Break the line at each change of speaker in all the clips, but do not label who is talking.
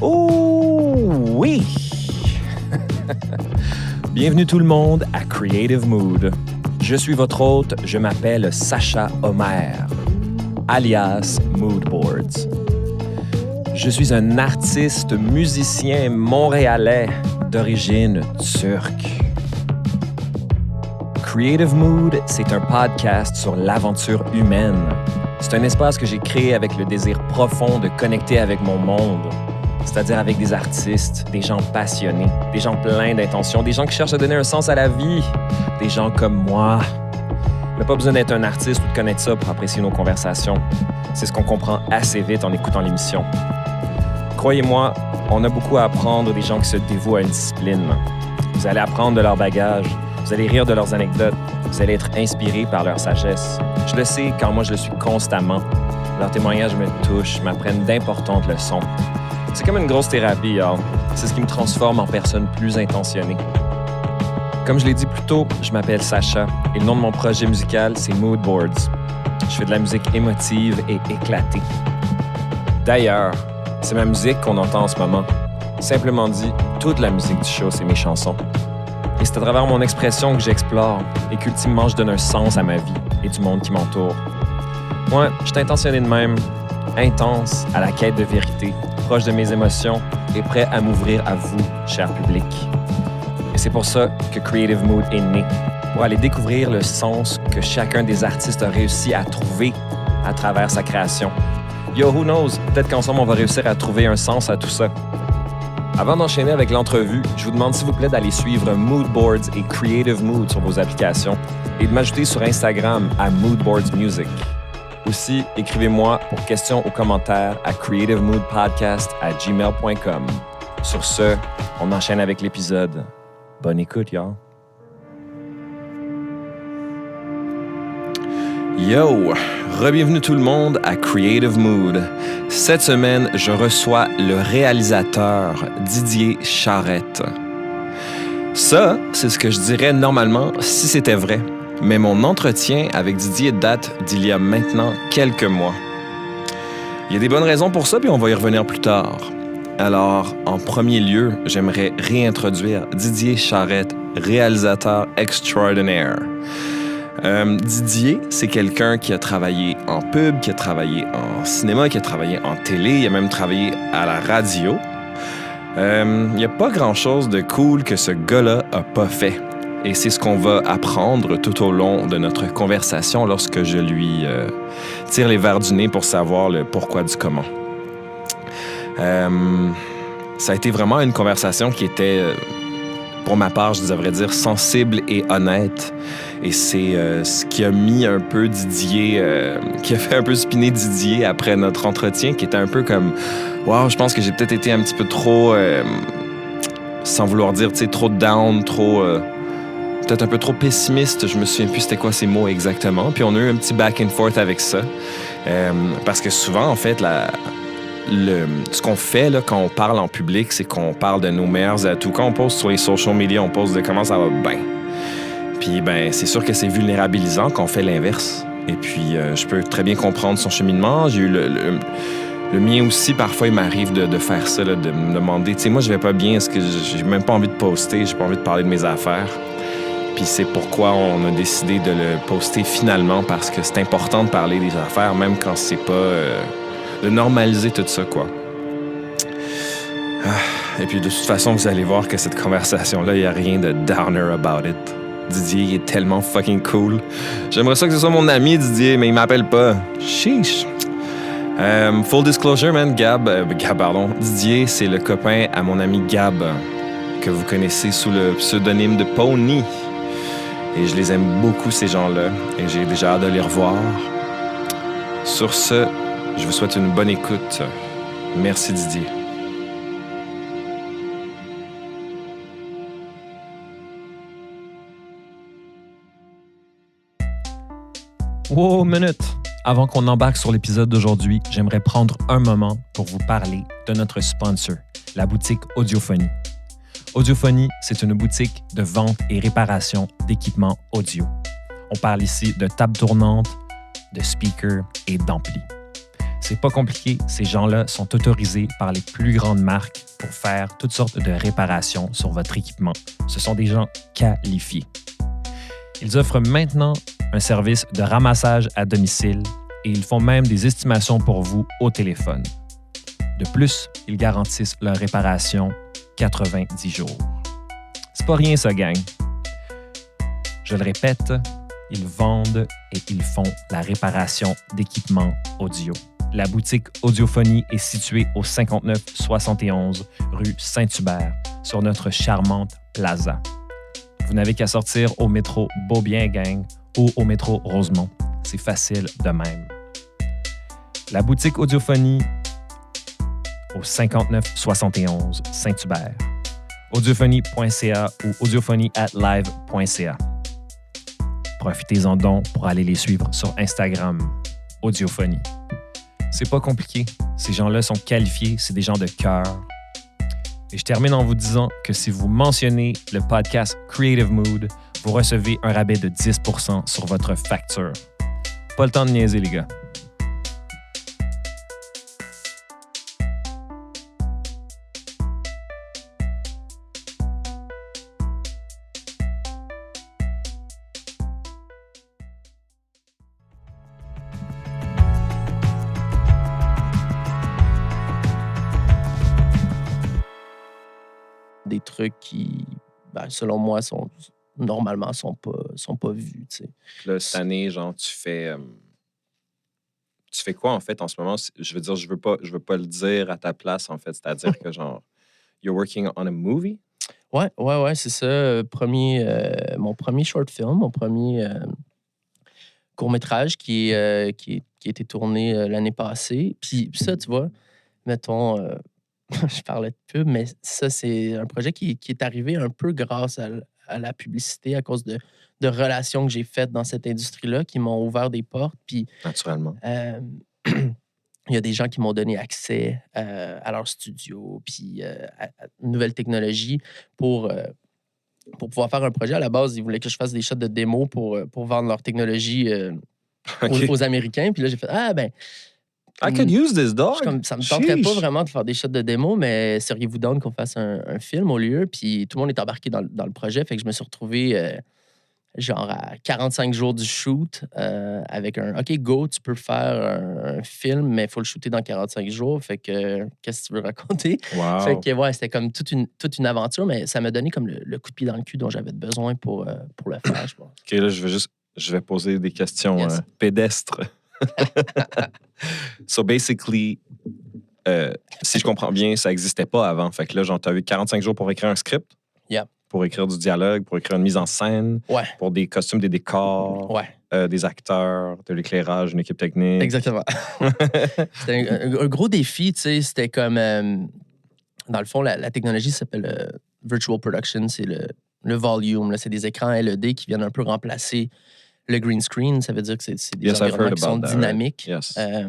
Oh oui! Bienvenue tout le monde à Creative Mood. Je suis votre hôte, je m'appelle Sacha Omer, alias Moodboards. Je suis un artiste musicien montréalais d'origine turque. Creative Mood, c'est un podcast sur l'aventure humaine. C'est un espace que j'ai créé avec le désir profond de connecter avec mon monde, c'est-à-dire avec des artistes, des gens passionnés, des gens pleins d'intentions, des gens qui cherchent à donner un sens à la vie, des gens comme moi. Il n'y a pas besoin d'être un artiste ou de connaître ça pour apprécier nos conversations. C'est ce qu'on comprend assez vite en écoutant l'émission. Croyez-moi, on a beaucoup à apprendre des gens qui se dévouent à une discipline. Vous allez apprendre de leur bagage, vous allez rire de leurs anecdotes, vous allez être inspiré par leur sagesse. Je le sais car moi je le suis constamment. Leurs témoignages me touchent, m'apprennent d'importantes leçons. C'est comme une grosse thérapie, hein? C'est ce qui me transforme en personne plus intentionnée. Comme je l'ai dit plus tôt, je m'appelle Sacha et le nom de mon projet musical, c'est Moodboards. Je fais de la musique émotive et éclatée. D'ailleurs, c'est ma musique qu'on entend en ce moment. Simplement dit, toute la musique du show, c'est mes chansons. Et c'est à travers mon expression que j'explore et qu'ultimement je donne un sens à ma vie et du monde qui m'entoure. Moi, je suis intentionné de même, intense, à la quête de vérité, proche de mes émotions et prêt à m'ouvrir à vous, cher public. Et c'est pour ça que Creative Mood est né, pour aller découvrir le sens que chacun des artistes a réussi à trouver à travers sa création. Yo, who knows? Peut-être qu'ensemble, on va réussir à trouver un sens à tout ça. Avant d'enchaîner avec l'entrevue, je vous demande s'il vous plaît d'aller suivre Moodboards et Creative Mood sur vos applications et de m'ajouter sur Instagram à Moodboards Music. Aussi, écrivez-moi pour questions ou commentaires à creativemoodpodcast@gmail.com. Sur ce, on enchaîne avec l'épisode. Bonne écoute, y'all. Yo! Re-bienvenue tout le monde à Creative Mood. Cette semaine, je reçois le réalisateur Didier Charette. Ça, c'est ce que je dirais normalement si c'était vrai. Mais mon entretien avec Didier date d'il y a maintenant quelques mois. Il y a des bonnes raisons pour ça, puis on va y revenir plus tard. Alors, en premier lieu, j'aimerais réintroduire Didier Charette, réalisateur extraordinaire. Didier, c'est quelqu'un qui a travaillé en pub, qui a travaillé en cinéma, qui a travaillé en télé, il a même travaillé à la radio. Il n'y a pas grand-chose de cool que ce gars-là a pas fait. Et c'est ce qu'on va apprendre tout au long de notre conversation lorsque je lui tire les verres du nez pour savoir le pourquoi du comment. Ça a été vraiment une conversation qui était, pour ma part, je devrais dire, sensible et honnête. Et c'est ce qui a mis un peu Didier, qui a fait un peu spinner Didier après notre entretien, qui était un peu comme « Wow, je pense que j'ai peut-être été un petit peu trop, sans vouloir dire, tu sais, trop down, trop... peut-être un peu trop pessimiste, je me souviens plus c'était quoi ces mots exactement. Puis on a eu un petit back and forth avec ça. Parce que souvent, en fait, ce qu'on fait là, quand on parle en public, c'est qu'on parle de nos meilleurs atouts. Quand on poste sur les social media, on poste de comment ça va bien. Puis ben, c'est sûr que c'est vulnérabilisant quand on fait l'inverse. Et puis, je peux très bien comprendre son cheminement. J'ai eu le mien aussi, parfois, il m'arrive de faire ça, là, de me demander, tu sais, moi, je vais pas bien, est-ce que j'ai même pas envie de poster, j'ai pas envie de parler de mes affaires. Puis c'est pourquoi on a décidé de le poster finalement, parce que c'est important de parler des affaires, même quand c'est pas... de normaliser tout ça, quoi. Et puis de toute façon, vous allez voir que cette conversation-là, il n'y a rien de downer about it. Didier, il est tellement fucking cool. J'aimerais ça que ce soit mon ami, Didier, mais il m'appelle pas. Chiche! Full disclosure, man, Didier, c'est le copain à mon ami Gab, que vous connaissez sous le pseudonyme de Pony. Et je les aime beaucoup, ces gens-là, et j'ai déjà hâte de les revoir. Sur ce, je vous souhaite une bonne écoute. Merci, Didier. Wow, minute! Avant qu'on embarque sur l'épisode d'aujourd'hui, j'aimerais prendre un moment pour vous parler de notre sponsor, la boutique Audiophonie. Audiophonie, c'est une boutique de vente et réparation d'équipements audio. On parle ici de tables tournantes, de speakers et d'amplis. C'est pas compliqué, ces gens-là sont autorisés par les plus grandes marques pour faire toutes sortes de réparations sur votre équipement. Ce sont des gens qualifiés. Ils offrent maintenant un service de ramassage à domicile et ils font même des estimations pour vous au téléphone. De plus, ils garantissent leur réparation 90 jours. C'est pas rien ça, gang. Je le répète, ils vendent et ils font la réparation d'équipements audio. La boutique Audiophonie est située au 5971 rue Saint-Hubert, sur notre charmante plaza. Vous n'avez qu'à sortir au métro Beaubien, gang, ou au métro Rosemont. C'est facile de même. La boutique Audiophonie au 5971 Saint-Hubert. Audiophonie.ca ou audiophonie@live.ca. Profitez-en donc pour aller les suivre sur Instagram, Audiophonie. C'est pas compliqué. Ces gens-là sont qualifiés, c'est des gens de cœur. Et je termine en vous disant que si vous mentionnez le podcast Creative Mood, vous recevez un rabais de 10% sur votre facture. Pas le temps de niaiser, les gars.
Des trucs qui, selon moi, normalement sont pas vus. Tu sais.
Là, cette année, genre, tu fais quoi, en fait, en ce moment? Je veux dire, je veux pas le dire à ta place, en fait. C'est-à-dire que, genre, you're working on a movie?
Ouais, c'est ça. Mon premier short film, mon premier court-métrage qui a été tourné l'année passée. Puis ça, tu vois, mettons... je parlais de pub, mais ça, c'est un projet qui est arrivé un peu grâce à la publicité, à cause de relations que j'ai faites dans cette industrie-là qui m'ont ouvert des portes. Puis,
Naturellement.
il y a des gens qui m'ont donné accès à leur studio, puis à nouvelles technologies pour pouvoir faire un projet. À la base, ils voulaient que je fasse des shots de démo pour vendre leur technologie aux Américains. Puis là, j'ai fait « Ah, ben... »
I could use this dog.
Ça me tenterait pas vraiment de faire des shots de démo, mais seriez-vous down qu'on fasse un film au lieu? Puis tout le monde est embarqué dans le projet. Fait que je me suis retrouvé genre à 45 jours du shoot avec un OK, go, tu peux faire un film, mais il faut le shooter dans 45 jours. Fait que qu'est-ce que tu veux raconter?
Wow.
Fait que ouais, c'était comme toute une aventure, mais ça m'a donné comme le coup de pied dans le cul dont j'avais besoin pour le faire, je pense.
OK, là, je vais poser des questions
Yes.
pédestres. So basically, si je comprends bien, ça n'existait pas avant. Fait que là, genre, tu as eu 45 jours pour écrire un script,
Yep.
pour écrire du dialogue, pour écrire une mise en scène,
Ouais.
pour des costumes, des décors,
Ouais.
des acteurs, de l'éclairage, une équipe technique.
Exactement. C'était un gros défi, tu sais. C'était comme... dans le fond, la technologie s'appelle Virtual Production. C'est le volume. Là. C'est des écrans LED qui viennent un peu remplacer le green screen. Ça veut dire que c'est des environnements qui sont dynamiques.
Right? Yes.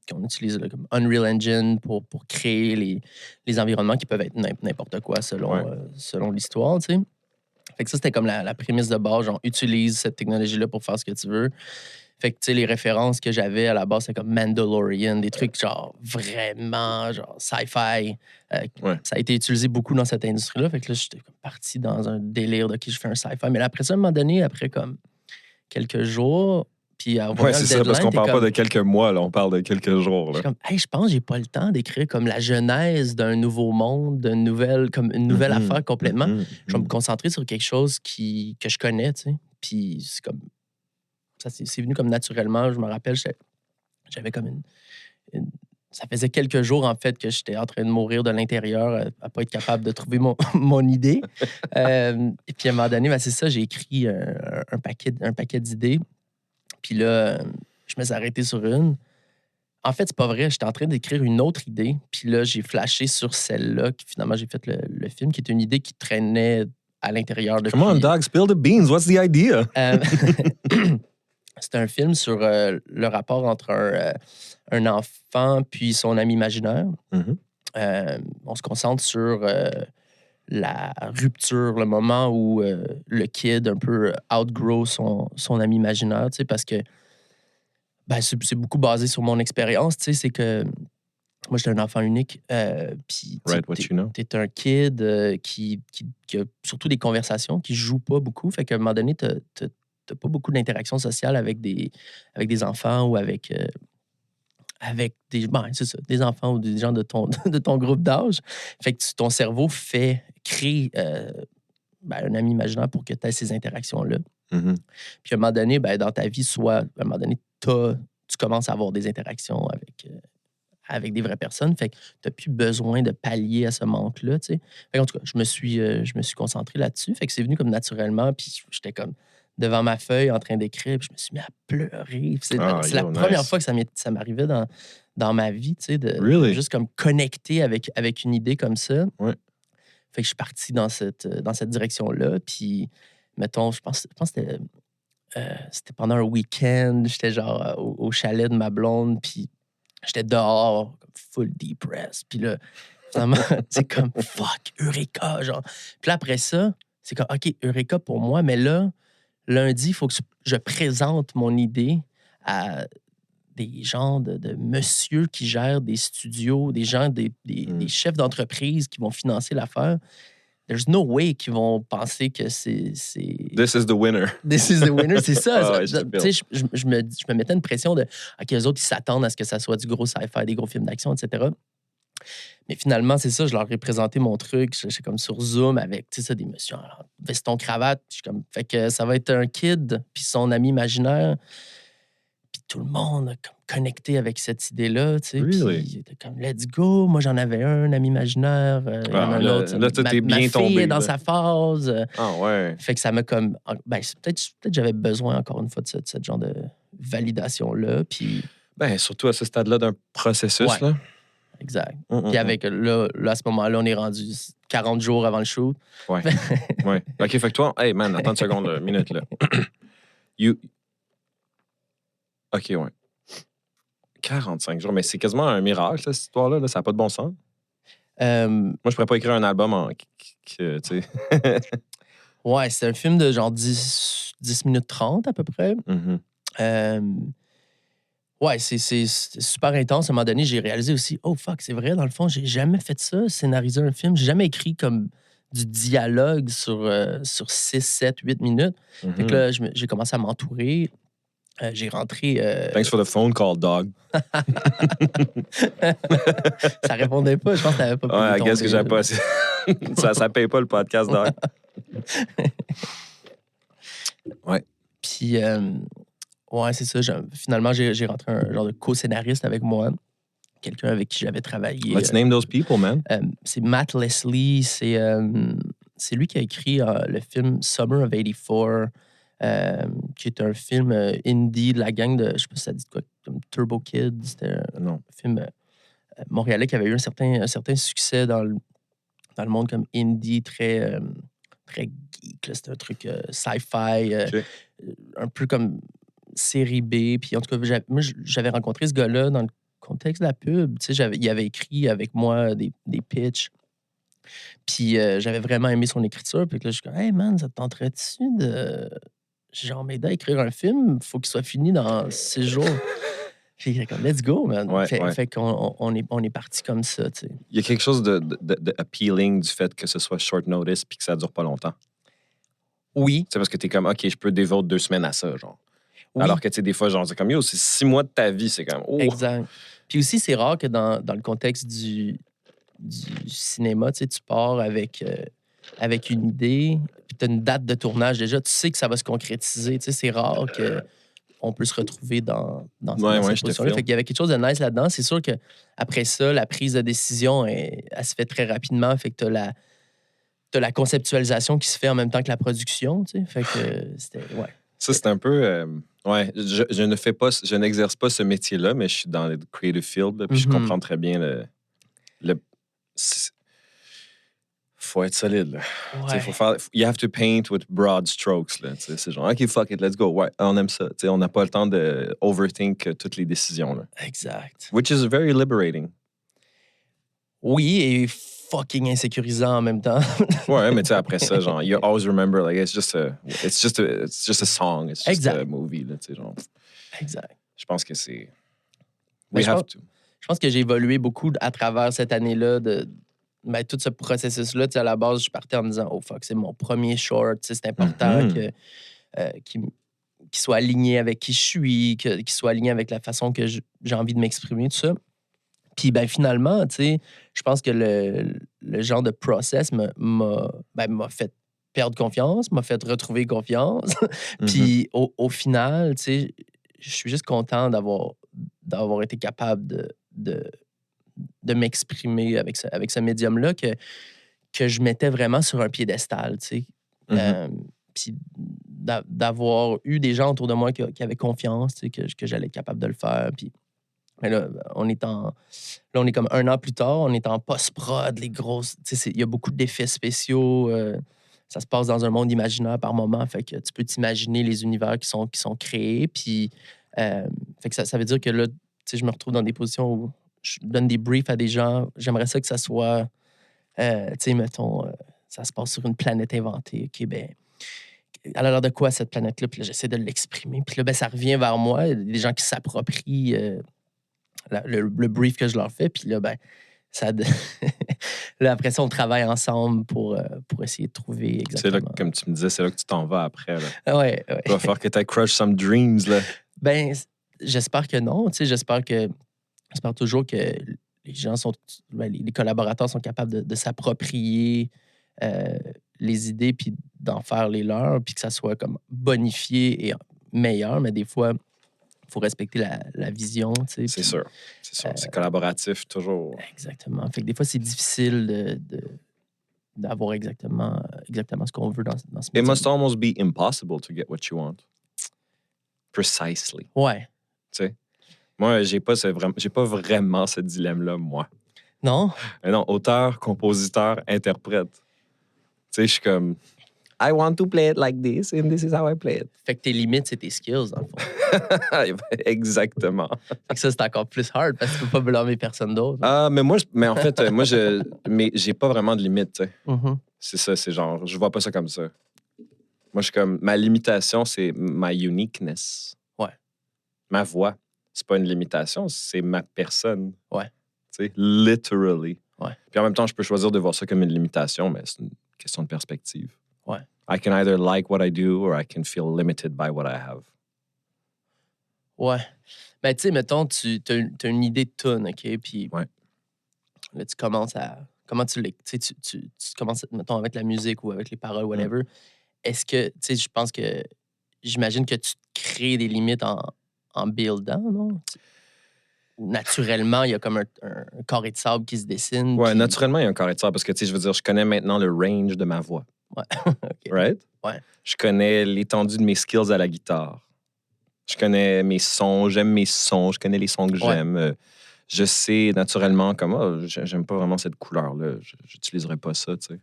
Qu'on utilise là, comme Unreal Engine pour créer les environnements qui peuvent être n'importe quoi selon l'histoire, tu sais. Fait que ça, c'était comme la prémisse de base. Genre, utilise cette technologie-là pour faire ce que tu veux. Fait que, tu sais, les références que j'avais à la base, c'est comme Mandalorian, des trucs genre vraiment genre sci-fi. Ça a été utilisé beaucoup dans cette industrie-là. Fait que là, j'étais comme parti dans un délire de qui je fais un sci-fi. Mais là, après ça, à un moment donné, après comme quelques jours, puis à voir
c'est ça, parce qu'on parle pas de quelques mois, là, on parle de quelques jours. Là.
Je suis comme, hey, je pense que j'ai pas le temps d'écrire comme la genèse d'un nouveau monde, d'une nouvelle, comme une nouvelle affaire complètement. Je vais me concentrer sur quelque chose que je connais, tu sais. Puis c'est comme... Ça, c'est venu comme naturellement. Je me rappelle, j'avais comme une... Ça faisait quelques jours, en fait, que j'étais en train de mourir de l'intérieur à pas être capable de trouver mon idée. Et puis, à un moment donné, c'est ça, j'ai écrit un paquet d'idées. Puis là, je me suis arrêté sur une. En fait, c'est pas vrai. J'étais en train d'écrire une autre idée. Puis là, j'ai flashé sur celle-là, qui finalement, j'ai fait le film, qui est une idée qui traînait à l'intérieur de...
Come on, dog, spill the beans. What's the idea?
C'est un film sur le rapport entre un enfant puis son ami imaginaire. On se concentre sur la rupture, le moment où le kid un peu outgrow son ami imaginaire, tu sais, parce que Ben, c'est beaucoup basé sur mon expérience. Tu sais, c'est que moi, j'étais un enfant unique. Puis, t'es un kid qui a surtout des conversations, qui joue pas beaucoup. Fait qu'à un moment donné, t'as pas beaucoup d'interaction sociale avec des enfants ou avec c'est ça, des enfants ou des gens de ton, de ton groupe d'âge. Fait que ton cerveau crée un ami imaginaire pour que tu aies ces interactions-là.
Mm-hmm.
Puis à un moment donné, dans ta vie, à un moment donné, tu commences à avoir des interactions avec des vraies personnes. Fait que tu n'as plus besoin de pallier à ce manque-là. Fait que, en tout cas, je me suis concentré là-dessus. Fait que c'est venu comme naturellement. Puis j'étais comme devant ma feuille en train d'écrire. Puis je me suis mis à pleurer. C'est la première fois que ça m'arrivait dans ma vie, de juste comme connecter avec une idée comme ça.
Ouais.
Fait que je suis parti dans cette direction-là. Puis, mettons, je pense que c'était pendant un week-end. J'étais genre au chalet de ma blonde. Puis j'étais dehors, comme full depressed. Puis là, finalement, c'est comme fuck, Eureka, genre. Puis là, après ça, c'est comme OK, Eureka pour moi, mais là, lundi, il faut que je présente mon idée à des gens de monsieur qui gèrent des studios, des gens, des chefs d'entreprise qui vont financer l'affaire. There's no way qu'ils vont penser que c'est...
This is the winner.
This is the winner, c'est ça.
Tu
sais, je me mettais une pression de OK, eux autres, ils s'attendent à ce que ça soit du gros sci-fi, des gros films d'action, etc. Mais finalement, c'est ça, je leur ai présenté mon truc. J'étais comme sur Zoom avec, tu sais, ça, des messieurs en veston cravate. Je suis comme, fait que ça va être un kid, puis son ami imaginaire. Puis tout le monde a comme connecté avec cette idée-là, tu sais.
Really?
Puis il était comme, let's go. Moi, j'en avais un ami imaginaire. Un autre.
Là, tout est bien
ma
tombé.
Fille est dans sa phase.
Ouais.
Fait que ça m'a comme... peut-être j'avais besoin, encore une fois, de ce genre de validation-là. Puis...
surtout à ce stade-là d'un processus,
ouais.
Là.
Exact. Puis avec, là, à ce moment-là, on est rendu 40 jours avant le shoot.
Ouais. Ouais. OK, fait que toi, hey man, attends une seconde, minute, là. OK, ouais. 45 jours, mais c'est quasiment un miracle, cette histoire-là. Là. Ça n'a pas de bon sens. Moi, je pourrais pas écrire un album en... tu sais.
Ouais, c'est un film de genre 10 minutes 30 à peu près. Ouais, c'est super intense. À un moment donné, j'ai réalisé aussi, oh fuck, c'est vrai, dans le fond, j'ai jamais fait ça, scénariser un film. J'ai jamais écrit comme du dialogue sur 6, 7, 8 minutes. Fait que là, j'ai commencé à m'entourer. J'ai rentré...
Thanks for the phone call, dog.
Ça répondait pas. Je pense que t'avais pas pu
I guess que j'avais pas... ça paye pas le podcast, dog. Ouais.
Puis, ouais, c'est ça. Finalement, j'ai rentré un genre de co-scénariste avec moi. Quelqu'un avec qui j'avais travaillé.
Let's name those people, man.
C'est Matt Leslie. C'est lui qui a écrit le film Summer of 84. Qui est un film indie de la gang de, je sais pas si ça dit quoi, comme Turbo Kid. C'était un film montréalais qui avait eu un certain succès dans le monde comme indie, très geek. C'était un truc sci-fi, un peu comme série B. Puis en tout cas, moi, j'avais rencontré ce gars-là dans le contexte de la pub. Tu sais, il avait écrit avec moi des pitchs. Puis j'avais vraiment aimé son écriture. Puis là, je suis comme, hey man, ça te tenterait-tu de... genre, m'aider à écrire un film, il faut qu'il soit fini dans 6 jours. Puis il est comme, let's go, man. Fait qu'on est parti comme ça, tu sais.
Il y a quelque chose de appealing du fait que ce soit short notice puis que ça dure pas longtemps.
Oui.
C'est parce que t'es comme, OK, je peux dévoter 2 semaines à ça, genre.
Oui.
Alors que, tu sais, des fois, genre, c'est comme, yo, c'est 6 mois de ta vie, c'est comme, oh.
Exact. Puis aussi, c'est rare que dans le contexte du cinéma, tu sais, tu pars avec une idée, puis tu as une date de tournage déjà, tu sais que ça va se concrétiser. Tu sais, c'est rare qu'on peut se retrouver dans cette position-là. Fait qu'il y avait quelque chose de nice là-dedans. C'est sûr qu'après ça, la prise de décision, elle se fait très rapidement. Fait que tu as la conceptualisation qui se fait en même temps que la production. Tu sais. Fait que c'était... Ouais.
Ça, c'est un peu... ouais, je n'exerce pas ce métier-là, mais je suis dans le creative field, là, puis je comprends très bien le faut être solide, là. Ouais. You have to paint with broad strokes, là. C'est genre, OK, fuck it, let's go. Ouais, on aime ça. T'sais, on n'a pas le temps de overthink toutes les décisions, là.
Exact.
Which is very liberating.
Oui, et fucking insécurisant en même temps.
Ouais, mais tu sais, après ça, genre, you always remember, like, it's just a song, it's just a movie, là, tu sais, genre.
Exact.
Je pense que c'est...
Ben,
We have to.
Je pense que j'ai évolué beaucoup à travers cette année-là tout ce processus-là. À la base, je partais en me disant, oh fuck, c'est mon premier short. C'est important qu'il soit aligné avec qui je suis, qu'il soit aligné avec la façon que j'ai envie de m'exprimer, tout ça. Puis finalement, je pense que le genre de process m'a fait perdre confiance, m'a fait retrouver confiance. Puis au final, je suis juste content d'avoir été capable de m'exprimer avec ce médium-là que je mettais vraiment sur un piédestal, puis d'avoir eu des gens autour de moi qui avaient confiance, que j'allais être capable de le faire. Puis mais là, on est comme 1 an plus tard, on est en post-prod, les grosses... Il y a beaucoup d'effets spéciaux. Ça se passe dans un monde imaginaire par moment. Fait que tu peux t'imaginer les univers qui sont créés. Puis, fait que ça veut dire que là, je me retrouve dans des positions où je donne des briefs à des gens. J'aimerais ça que ça soit, mettons, ça se passe sur une planète inventée. OK, ben, elle a l'air de quoi, cette planète-là? Puis là, j'essaie de l'exprimer. Puis là, ça revient vers moi. Des gens qui s'approprient le brief que je leur fais. Puis là, là, après ça, on travaille ensemble pour essayer de trouver exactement.
C'est là, comme tu me disais, c'est là que tu t'en vas après. Là.
Ouais.
Il va falloir que tu crush some dreams. Là.
J'espère que non. J'espère toujours que les gens sont... les collaborateurs sont capables de s'approprier les idées puis d'en faire les leurs, puis que ça soit comme bonifié et meilleur. Mais des fois, il faut respecter la vision.
C'est sûr. C'est collaboratif, toujours.
Exactement. Fait que des fois, c'est difficile d'avoir exactement ce qu'on veut dans ce métier.
It must almost be impossible to get what you want. Precisely.
Ouais.
Tu sais? Moi, j'ai pas vraiment ce dilemme-là, moi.
Non?
Mais non, auteur, compositeur, interprète. Tu sais, je suis comme... I want to play it like this, and this is how I play it.
Fait que tes limites, c'est tes skills, dans le fond.
Exactement.
Fait que ça, c'est encore plus hard parce que tu peux pas blâmer personne d'autre.
Mais en fait, j'ai pas vraiment de limite, tu sais.
Mm-hmm.
C'est ça, c'est genre, je vois pas ça comme ça. Moi, je suis comme, ma limitation, c'est my uniqueness.
Ouais.
Ma voix, c'est pas une limitation, c'est ma personne.
Ouais.
Tu sais, literally.
Ouais.
Puis en même temps, je peux choisir de voir ça comme une limitation, mais c'est une question de perspective.
Ouais.
I can either like what I do or I can feel limited by what I have.
Ouais. Ben, tu sais, mettons, tu as une idée de tune, OK? Puis
ouais.
Là, tu commences à... Comment tu commences, mettons, avec la musique ou avec les paroles, whatever. Est-ce que, tu sais, je pense que... J'imagine que tu crées des limites en buildant, non? Naturellement, il y a comme un carré de sable qui se dessine.
Ouais,
puis...
naturellement, il y a un carré de sable parce que, tu sais, je veux dire, je connais maintenant le range de ma voix.
Ouais. Okay.
Right?
Ouais.
Je connais l'étendue de mes skills à la guitare. Je connais mes sons, j'aime mes sons, je connais les sons que j'aime. Je sais naturellement comme, j'aime pas vraiment cette couleur-là. J'utiliserai pas ça, tu sais.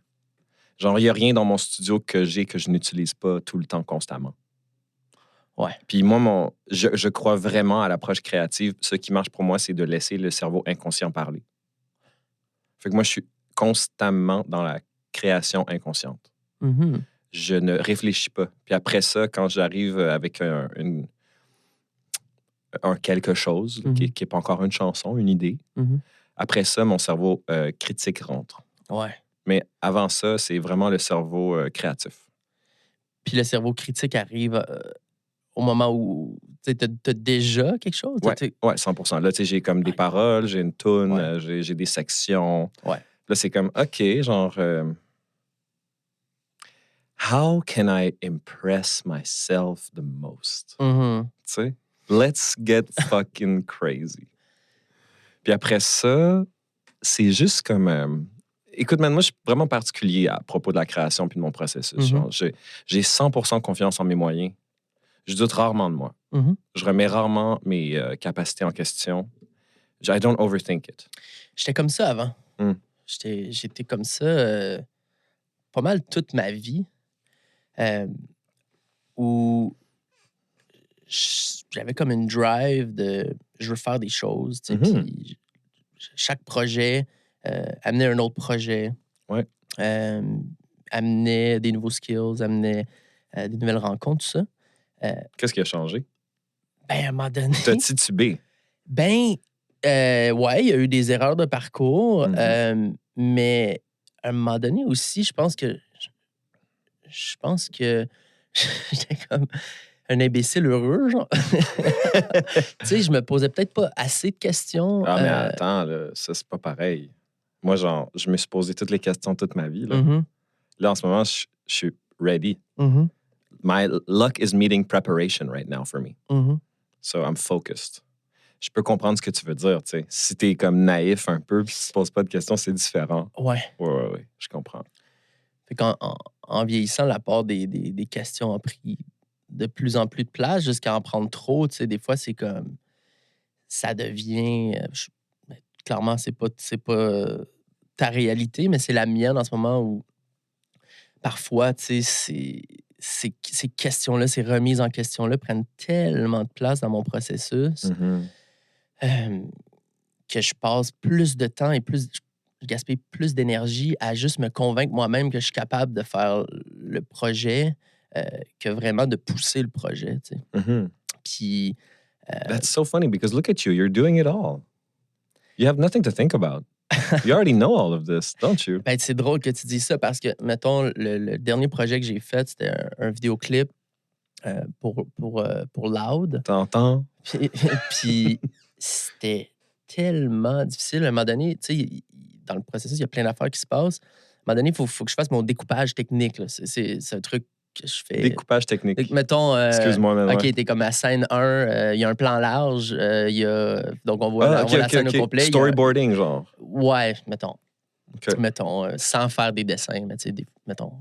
Genre, il y a rien dans mon studio que je n'utilise pas tout le temps, constamment.
Ouais.
Puis moi, je crois vraiment à l'approche créative. Ce qui marche pour moi, c'est de laisser le cerveau inconscient parler. Fait que moi, je suis constamment dans la création inconsciente.
Mm-hmm.
Je ne réfléchis pas. Puis après ça, quand j'arrive avec un quelque chose, qui n'est pas encore une chanson, une idée, après ça, mon cerveau critique rentre.
Ouais.
Mais avant ça, c'est vraiment le cerveau créatif.
Puis le cerveau critique arrive au moment où tu as déjà quelque chose?
Oui, 100%. Là, j'ai comme des paroles, j'ai une toune, j'ai des sections.
Ouais.
Là, c'est comme, OK, genre... how can I impress myself the most?
Mm-hmm.
Tu sais? Let's get fucking crazy. Puis après ça, c'est juste comme... Écoute, man, moi, je suis vraiment particulier à propos de la création puis de mon processus. Genre, j'ai 100% confiance en mes moyens. Je doute rarement de moi. Je remets rarement mes capacités en question. I don't overthink it.
J'étais comme ça avant. J'étais comme ça pas mal toute ma vie. Où j'avais comme une drive de je veux faire des choses. Puis chaque projet amenait un autre projet.
Ouais.
Amenait des nouveaux skills, amenait des nouvelles rencontres, tout ça.
Qu'est-ce qui a changé?
Ben, à un moment donné...
T'as titubé?
Ben, ouais, il y a eu des erreurs de parcours, mais à un moment donné aussi, je pense que j'étais comme un imbécile heureux, genre. Tu sais, je me posais peut-être pas assez de questions.
Ah, mais attends, là, ça, c'est pas pareil. Moi, genre, je me suis posé toutes les questions toute ma vie. Là, là en ce moment, je suis ready. My luck is meeting preparation right now for me. So I'm focused. Je peux comprendre ce que tu veux dire, tu sais. Si t'es comme naïf un peu puis tu te poses pas de questions, c'est différent.
Ouais,
je comprends.
Fait en vieillissant, la part des questions a pris de plus en plus de place jusqu'à en prendre trop. Tu sais, des fois, c'est comme... Ça devient... clairement, c'est pas ta réalité, mais c'est la mienne en ce moment où parfois, tu sais, ces questions-là, ces remises en question-là prennent tellement de place dans mon processus que je passe plus de temps et je gaspille plus d'énergie à juste me convaincre moi-même que je suis capable de faire le projet que vraiment de pousser le projet, tu sais. Puis...
That's so funny because look at you, you're doing it all. You have nothing to think about. You already know all of this, don't you?
Ben, c'est drôle que tu dises ça parce que, mettons, le dernier projet que j'ai fait, c'était un vidéoclip pour Loud.
T'entends?
Puis c'était tellement difficile. À un moment donné, tu sais, dans le processus, il y a plein d'affaires qui se passent. À un moment donné, il faut que je fasse mon découpage technique. Là. C'est un truc que je fais.
Découpage technique.
Donc, mettons,
excuse-moi, mais
OK, t'es comme à scène 1, il y a un plan large, donc on voit, la scène au complet.
Storyboarding, genre.
Ouais, mettons. Mettons, sans faire des dessins, mais tu sais, mettons,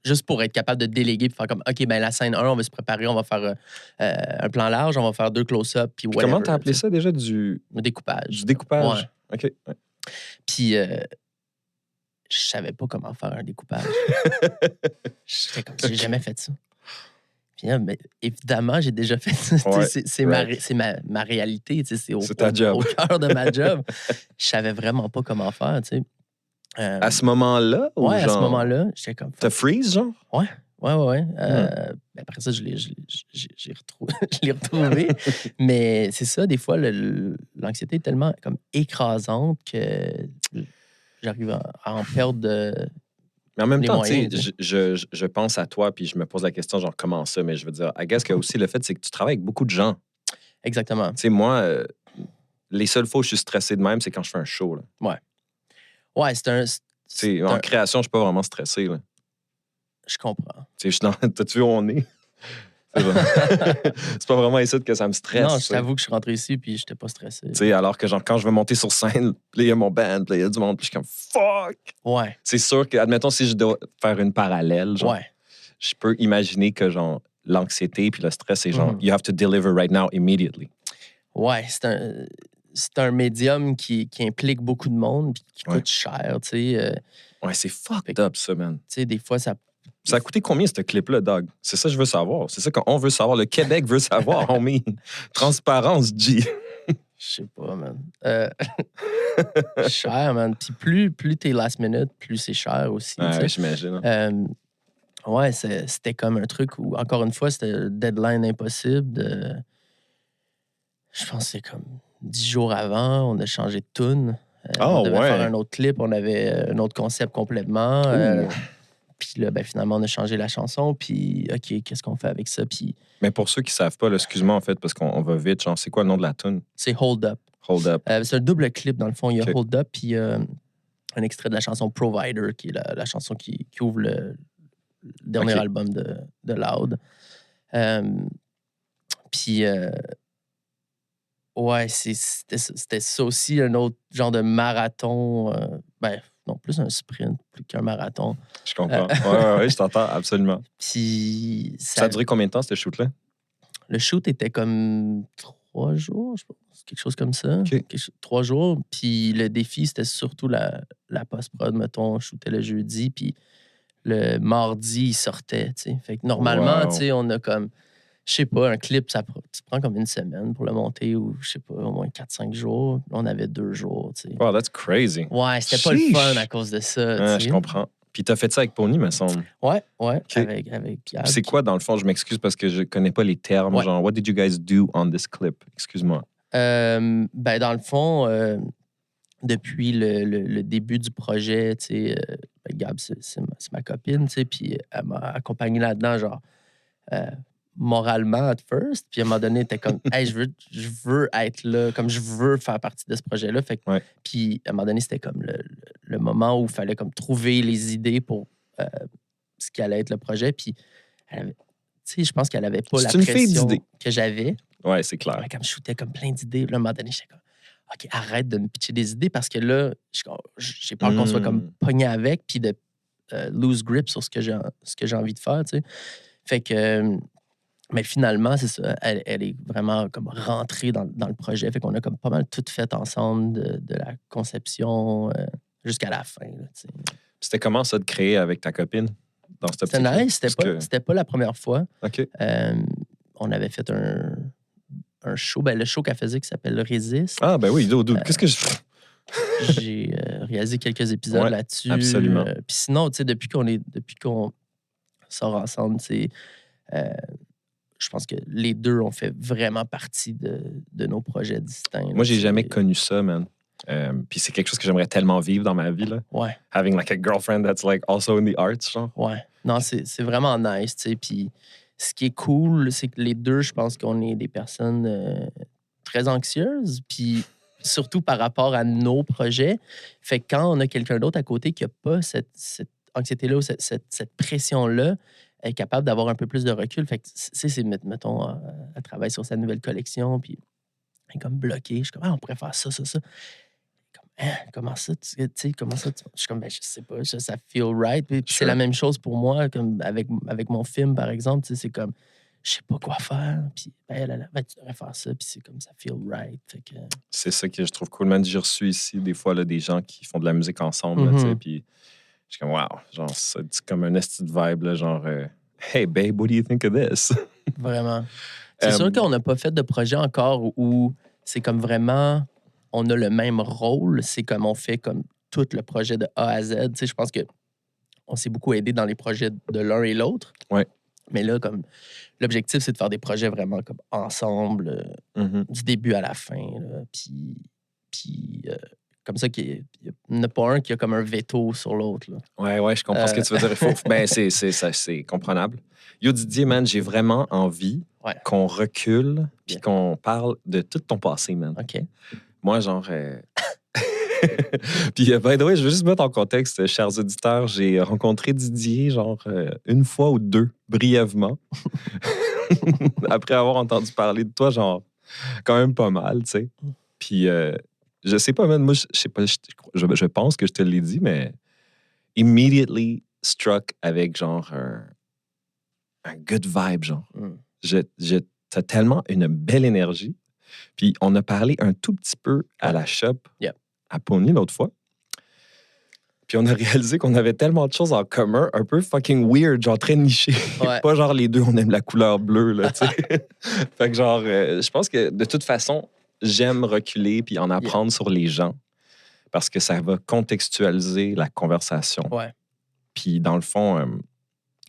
juste pour être capable de déléguer et faire comme, OK, ben la scène 1, on va se préparer, on va faire un plan large, on va faire 2 close-up, puis whatever.
Comment t'as appelé ça déjà?
Le découpage.
Du découpage?
Ouais.
OK. Ouais.
Puis, je savais pas comment faire un découpage. J'étais comme, j'ai jamais fait ça. Puis là, mais évidemment, j'ai déjà fait ça. Ouais, c'est ma réalité. C'est au cœur de ma job. Je savais vraiment pas comment faire, tu sais.
À ce moment-là?
Ouais,
genre...
à ce moment-là, j'étais comme...
T'as freeze, genre?
Ouais. Après ça, je l'ai retrouvé. Mais c'est ça, des fois, l'anxiété est tellement comme écrasante que j'arrive à en perdre
mais en même temps, tu sais, je pense à toi puis je me pose la question, genre, comment ça? Mais je veux dire, I guess que aussi le fait, c'est que tu travailles avec beaucoup de gens.
Exactement.
Tu sais, moi, les seules fois où je suis stressé de même, c'est quand je fais un show. Là.
Ouais. Ouais,
en création, je suis pas vraiment stressé. Là.
Je comprends.
Tu sais, t'as-tu vu où on est? C'est pas vraiment ici que ça me stresse.
Non, je t'avoue que je suis rentré ici puis j'étais pas stressé.
Tu sais, alors que genre, quand je vais monter sur scène, il y a mon band, il y a du monde, puis je suis comme fuck!
Ouais.
C'est sûr que, admettons, si je dois faire une parallèle, genre,
ouais.
Je peux imaginer que genre l'anxiété puis le stress, c'est genre you have to deliver right now immediately.
Ouais, c'est un médium qui implique beaucoup de monde puis qui coûte cher, tu sais.
Ouais, c'est fucked up, ça, man.
Tu sais, des fois, ça
a coûté combien, ce clip-là, Doug? C'est ça que je veux savoir. C'est ça qu'on veut savoir. Le Québec veut savoir, homie. Transparence, G.
Je sais pas, man. Cher, man. Puis plus t'es last minute, plus c'est cher aussi.
Ouais, j'imagine.
Ouais, c'était comme un truc où, encore une fois, c'était deadline impossible. Je pense que c'est comme 10 jours avant, on a changé de tune. On devait faire un autre clip, on avait un autre concept complètement. Puis là, ben, finalement, on a changé la chanson. Puis, OK, qu'est-ce qu'on fait avec ça? Puis...
Mais pour ceux qui savent pas, excuse-moi, en fait, parce qu'on va vite, genre, c'est quoi le nom de la tune?
C'est Hold Up.
Hold Up.
C'est un double clip, dans le fond. Il y a Hold Up, puis un extrait de la chanson Provider, qui est la chanson qui ouvre le dernier album de Loud. Puis, ouais, c'était ça aussi, un autre genre de marathon. Non, plus un sprint, plus qu'un marathon.
Je comprends. Ouais, je t'entends, absolument.
Puis...
Ça a duré combien de temps, ce shoot-là?
Le shoot était comme 3 jours, je pense. Quelque chose comme ça.
Okay.
3 jours. Puis le défi, c'était surtout la post-prod. Mettons, on shootait le jeudi, puis le mardi, il sortait, tu sais. Fait que normalement, tu sais, on a comme... Je sais pas, un clip, ça prend comme une semaine pour le monter ou, je sais pas, au moins 4-5 jours. On avait 2 jours, tu sais.
Wow, that's crazy.
Ouais, c'était pas le fun à cause de ça.
Je comprends. Puis t'as fait ça avec Pony, me semble.
Ouais,
Okay.
avec Gab.
C'est quoi, dans le fond? Je m'excuse parce que je connais pas les termes.
Ouais.
Genre, what did you guys do on this clip? Excuse-moi.
Ben, dans le fond, depuis le début du projet, tu sais, ben, Gab, c'est ma copine, tu sais, puis elle m'a accompagné là-dedans, genre, moralement, at first. Puis à un moment donné, elle était comme, hey, je veux être là, comme je veux faire partie de ce projet-là. Fait que,
Ouais.
puis à un moment donné, c'était comme le moment où il fallait comme trouver les idées pour ce qui allait être le projet. Puis, tu sais, je pense qu'elle avait pas la
C'est une fille
pression
d'idées.
que j'avais.
Ouais, c'est clair.
Ouais, comme je shootais comme plein d'idées. Là, à un moment donné, j'étais comme, OK, arrête de me pitcher des idées parce que là, j'ai peur qu'on soit comme pogné avec puis de lose grip sur ce que j'ai envie de faire, tu sais. Fait que, mais finalement, c'est ça, elle est vraiment comme rentrée dans le projet. Fait qu'on a comme pas mal tout fait ensemble de la conception jusqu'à la fin, là, tu sais.
C'était comment ça de créer avec ta copine dans cette
C'était
optique-là?
nice, c'était pas la première fois.
OK.
On avait fait un show, ben, le show qu'elle faisait qui s'appelle Résiste.
Ah, ben oui, qu'est-ce que je...
J'ai réalisé quelques épisodes là-dessus.
Absolument.
Puis sinon, tu sais, depuis qu'on sort ensemble, tu sais, je pense que les deux ont fait vraiment partie de nos projets distincts.
Moi, j'ai
là,
jamais
tu sais.
connu ça, man. Puis c'est quelque chose que j'aimerais tellement vivre dans ma vie, là.
Ouais,
Having like a girlfriend that's like also in the arts, genre.
ouais. Non, c'est vraiment nice, tu sais. Puis ce qui est cool, c'est que les deux, je pense qu'on est des personnes très anxieuses. Puis surtout par rapport à nos projets. Fait que quand on a quelqu'un d'autre à côté qui n'a pas cette anxiété-là ou cette pression-là, est capable d'avoir un peu plus de recul. Fait que, c'est mettons, elle travaille sur sa nouvelle collection, puis elle est comme bloquée. Je suis comme, on pourrait faire ça. Comme, comment ça? Tu sais, comment ça? Je suis comme, je sais pas, ça feel right. Puis c'est la même chose pour moi, comme avec mon film, par exemple. Tu sais, c'est comme, je sais pas quoi faire. Puis elle, tu devrais faire ça. Puis c'est comme, ça feel right. Fait que...
C'est ça que je trouve cool, man. J'ai reçu ici, des fois, là, des gens qui font de la musique ensemble, là, tu sais, puis je suis comme, wow, genre, c'est comme un esti de vibe, là, genre, hey, babe, what do you think of this?
Vraiment. C'est sûr qu'on n'a pas fait de projet encore où c'est comme vraiment, on a le même rôle. C'est comme on fait comme tout le projet de A à Z. Tu sais, je pense qu'on s'est beaucoup aidé dans les projets de l'un et l'autre.
Ouais.
Mais là, comme l'objectif, c'est de faire des projets vraiment comme ensemble, du début à la fin. Là. Puis comme ça, il n'y en a pas un qui a comme un veto sur l'autre. Là.
Ouais, je comprends ce que tu veux dire. Ben, c'est comprenable. Yo, Didier, man, j'ai vraiment envie qu'on recule puis qu'on parle de tout ton passé, man.
OK.
Moi, genre... Puis, by the way, je veux juste mettre en contexte, chers auditeurs, j'ai rencontré Didier, genre, une fois ou deux, brièvement. Après avoir entendu parler de toi, genre, quand même pas mal, tu sais. Puis, je sais pas, man, moi, je sais pas, je pense que je te l'ai dit, mais immediately struck avec, genre, un good vibe, genre. T'as tellement une belle énergie. Puis, on a parlé un tout petit peu à la shop, à Pony, l'autre fois. Puis, on a réalisé qu'on avait tellement de choses en commun, un peu fucking weird, genre très niché. Pas genre les deux, on aime la couleur bleue, là, tu sais. Fait que, genre, je pense que de toute façon, j'aime reculer puis en apprendre sur les gens parce que ça va contextualiser la conversation.
Ouais.
Puis, dans le fond,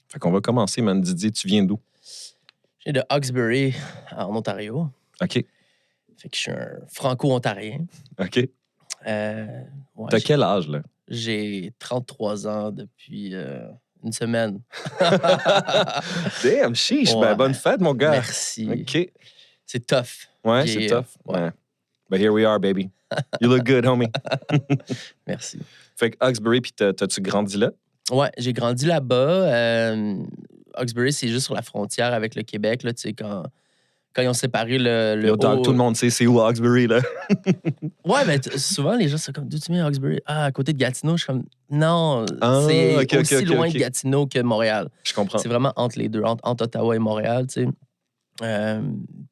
fait qu'on va commencer, man. Didier, tu viens d'où?
Je viens de Hawkesbury, en Ontario.
OK.
Fait que je suis un franco-ontarien.
OK. T'as quel âge, là?
J'ai 33 ans depuis une semaine.
Damn, chiche. Ben, bonne fête, mon gars.
Merci.
OK.
C'est tough.
Ouais, c'est tough. Ouais. But here we are, baby. You look good, homie.
Merci.
Fait que Hawkesbury, puis t'as-tu grandi là?
Ouais, j'ai grandi là-bas. Hawkesbury, c'est juste sur la frontière avec le Québec, là, tu sais, quand ils ont séparé le
haut... Tout le monde sait c'est où Hawkesbury, là.
Ouais, mais souvent, les gens sont comme, d'où tu viens Hawkesbury? Ah, à côté de Gatineau. Je suis comme, non, c'est aussi loin de Gatineau que Montréal.
Je comprends.
C'est vraiment entre les deux, entre Ottawa et Montréal, tu sais.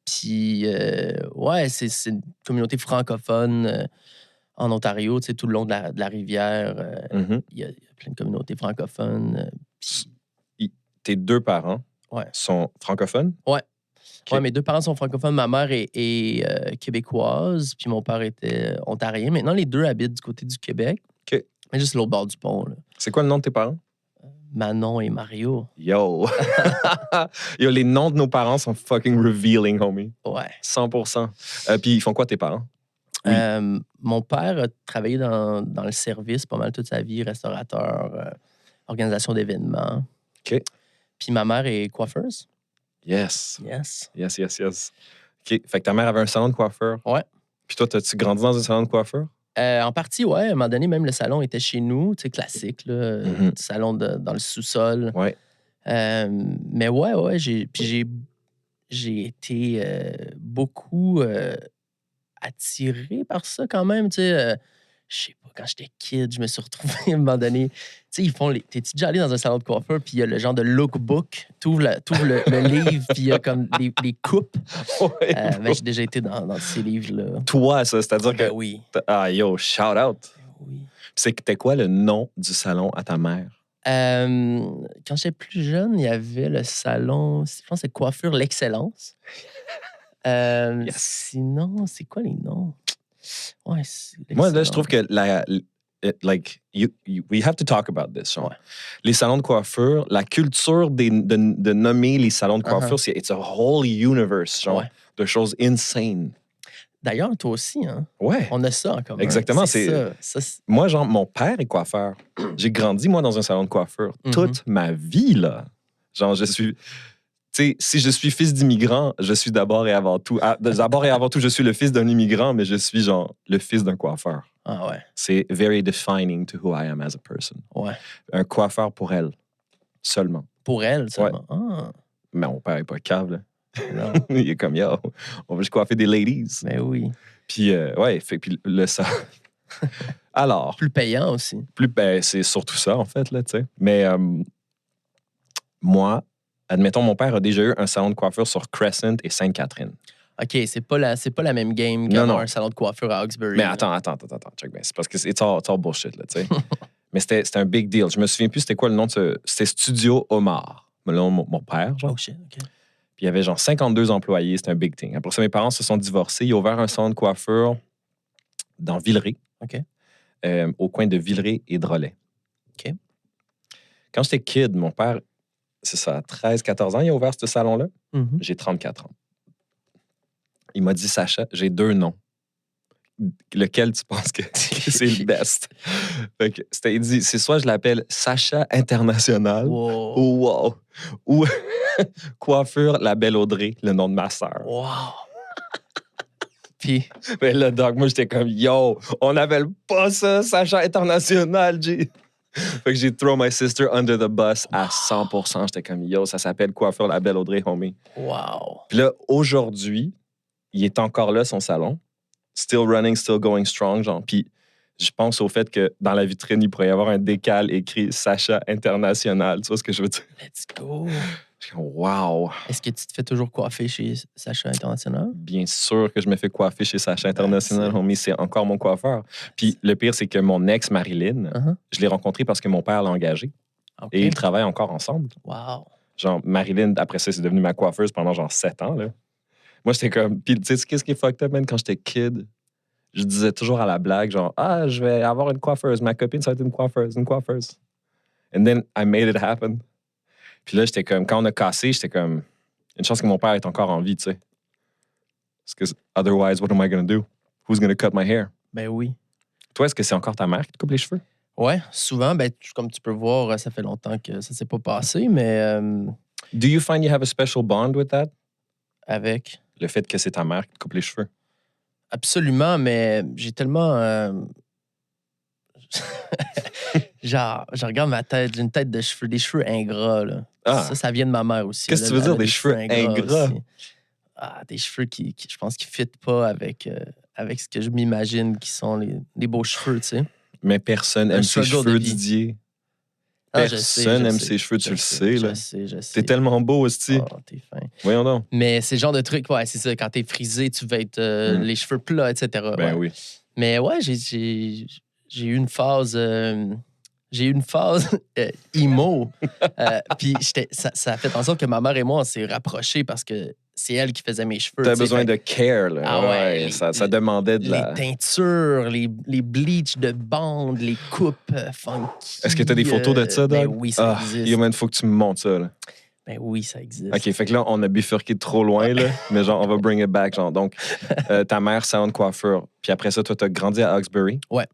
Puis, ouais, c'est une communauté francophone en Ontario, tu sais, tout le long de la rivière. Il y a plein de communautés francophones.
Tes deux parents sont francophones?
Ouais. Okay. Ouais, mes deux parents sont francophones. Ma mère est québécoise, puis mon père était ontarien. Maintenant, les deux habitent du côté du Québec.
Okay.
Mais juste l'autre bord du pont, là.
C'est quoi le nom de tes parents?
Manon et Mario.
Yo! Yo, les noms de nos parents sont fucking revealing, homie.
Ouais.
100%. Puis ils font quoi, tes parents? Oui.
Mon père a travaillé dans le service pas mal toute sa vie, restaurateur, organisation d'événements.
OK.
Puis ma mère est coiffeuse.
Yes.
Yes.
OK. Fait que ta mère avait un salon de coiffeur.
Ouais.
Puis toi, t'as-tu grandi dans un salon de coiffeur?
En partie, ouais. À un moment donné, même le salon était chez nous, tu sais, classique, là. Salon dans le sous-sol.
Ouais.
Mais ouais, j'ai été beaucoup attiré par ça quand même, tu sais. Je sais pas, quand j'étais kid, je me suis retrouvé à un moment donné. Tu sais, ils font les. T'es-tu déjà allé dans un salon de coiffeur, puis il y a le genre de lookbook, t'ouvres le livre, puis il y a comme les coupes.
Ouais.
Mais j'ai déjà été dans ces livres-là.
Toi, ça, c'est-à-dire que.
Oui.
Ah, yo, shout out.
Oui.
C'était quoi le nom du salon à ta mère?
Quand j'étais plus jeune, il y avait le salon, je pense que c'est Coiffure L'Excellence.
Yes.
Sinon, c'est quoi les noms? Ouais,
Moi, là, je trouve que we have to talk about this.
Ouais.
Les salons de coiffure, la culture de nommer les salons de coiffure, it's a whole universe, genre, de choses insane.
D'ailleurs, toi aussi, hein?
Ouais.
On a ça en commun.
Exactement.
Ça,
moi, genre, mon père est coiffeur. J'ai grandi, moi, dans un salon de coiffure. Toute ma vie, là. Genre, je suis... Tu sais, si je suis fils d'immigrant, je suis d'abord et avant tout... je suis le fils d'un immigrant, mais je suis, genre, le fils d'un coiffeur.
Ah ouais.
C'est very defining to who I am as a person.
Ouais.
Un coiffeur pour elle, seulement.
Pour elle, seulement?
Ouais.
Ah.
Mais mon père n'est pas cave, là.
Non.
Il est comme, yo, on va juste coiffer des ladies.
Mais oui.
Puis, puis le ça. Alors.
Plus payant aussi.
C'est surtout ça, en fait, là, tu sais. Mais moi, admettons, mon père a déjà eu un salon de coiffure sur Crescent et Sainte-Catherine.
OK, c'est pas la même game qu'avoir un salon de coiffure à Hawkesbury.
Mais attends, check bien. C'est parce que c'est all bullshit, là, tu sais. Mais c'était un big deal. Je me souviens plus c'était quoi le nom de ce... C'était Studio Omar. Le nom de mon père, genre.
Oh shit, OK.
Puis il y avait genre 52 employés. C'était un big thing. Après ça, mes parents se sont divorcés. Ils ont ouvert un salon de coiffure dans Villeray.
OK.
Au coin de Villeray et Drolet.
OK.
Quand j'étais kid, mon père, c'est ça, à 13-14 ans, il a ouvert ce salon-là. J'ai 34 ans. Il m'a dit, Sacha, j'ai 2 noms. Lequel tu penses que c'est le best? Fait que il dit, c'est soit je l'appelle Sacha International ou Coiffure La Belle Audrey, le nom de ma sœur.
Wow! Puis...
Mais là, donc, moi, j'étais comme, yo, on n'appelle pas ça Sacha International, G. Fait que j'ai throw my sister under the bus à 100%. J'étais comme, yo, ça s'appelle Coiffure La Belle Audrey, homie.
Wow!
Puis là, aujourd'hui, il est encore là, son salon. Still running, still going strong, genre. Puis je pense au fait que dans la vitrine, il pourrait y avoir un décal écrit Sacha International. Tu vois ce que je veux dire?
Let's go!
Je suis comme, wow!
Est-ce que tu te fais toujours coiffer chez Sacha International?
Bien sûr que je me fais coiffer chez Sacha International, homie. C'est encore mon coiffeur. Puis le pire, c'est que mon ex, Marilyn, je l'ai rencontrée parce que mon père l'a engagée. Okay. Et ils travaillent encore ensemble.
Wow!
Genre, Marilyn, après ça, c'est devenu ma coiffeuse pendant genre 7 ans, là. Moi, j'étais comme... Puis, tu sais, qu'est-ce qui est fucked up, man? Quand j'étais kid, je disais toujours à la blague, genre, ah, je vais avoir une coiffeuse. Ma copine, ça va être une coiffeuse. And then, I made it happen. Puis là, j'étais comme... Quand on a cassé, j'étais comme... Une chance que mon père est encore en vie, tu sais. Parce que, otherwise, what am I gonna do? Who's gonna cut my hair?
Ben oui.
Toi, est-ce que c'est encore ta mère qui te coupe les cheveux?
Ouais, souvent, ben, comme tu peux voir, ça fait longtemps que ça s'est pas passé, mais...
Do you find you have a special bond with that?
Avec?
Le fait que c'est ta mère qui te coupe les cheveux.
Absolument, mais j'ai tellement... genre, je regarde ma tête, j'ai une tête de cheveux, des cheveux ingrats, là.
Ah.
Ça vient de ma mère aussi.
Qu'est-ce que tu veux dire, des cheveux ingrats?
Ah, des cheveux qui je pense, qui ne fitent pas avec ce que je m'imagine qui sont les beaux cheveux, tu sais.
Mais personne aime ses cheveux, Didier. Personne aime ses cheveux, tu le sais.
Je sais.
T'es tellement beau, aussi.
Oh, t'es fin.
Voyons donc.
Mais c'est le genre de truc, ouais, c'est ça. Quand t'es frisé, tu vas être les cheveux plats, etc.
Ben
ouais.
oui.
Mais ouais, j'ai eu une phase... emo. Puis ça a fait en sorte que ma mère et moi, on s'est rapprochés parce que c'est elle qui faisait mes cheveux.
T'as besoin de care, là.
Ah ouais,
ça demandait de
les teintures, les bleachs de bandes, les coupes funky.
Est-ce que t'as des photos de ça, Doug?
Ben oui, ça existe.
Yo, man, faut que tu me montres ça, là.
Ben oui, ça existe.
OK, fait que là, on a bifurqué trop loin, là, mais genre, on va bring it back, genre. Donc, ta mère, salon de coiffure. Puis après ça, toi, t'as grandi à Hawkesbury.
Ouais.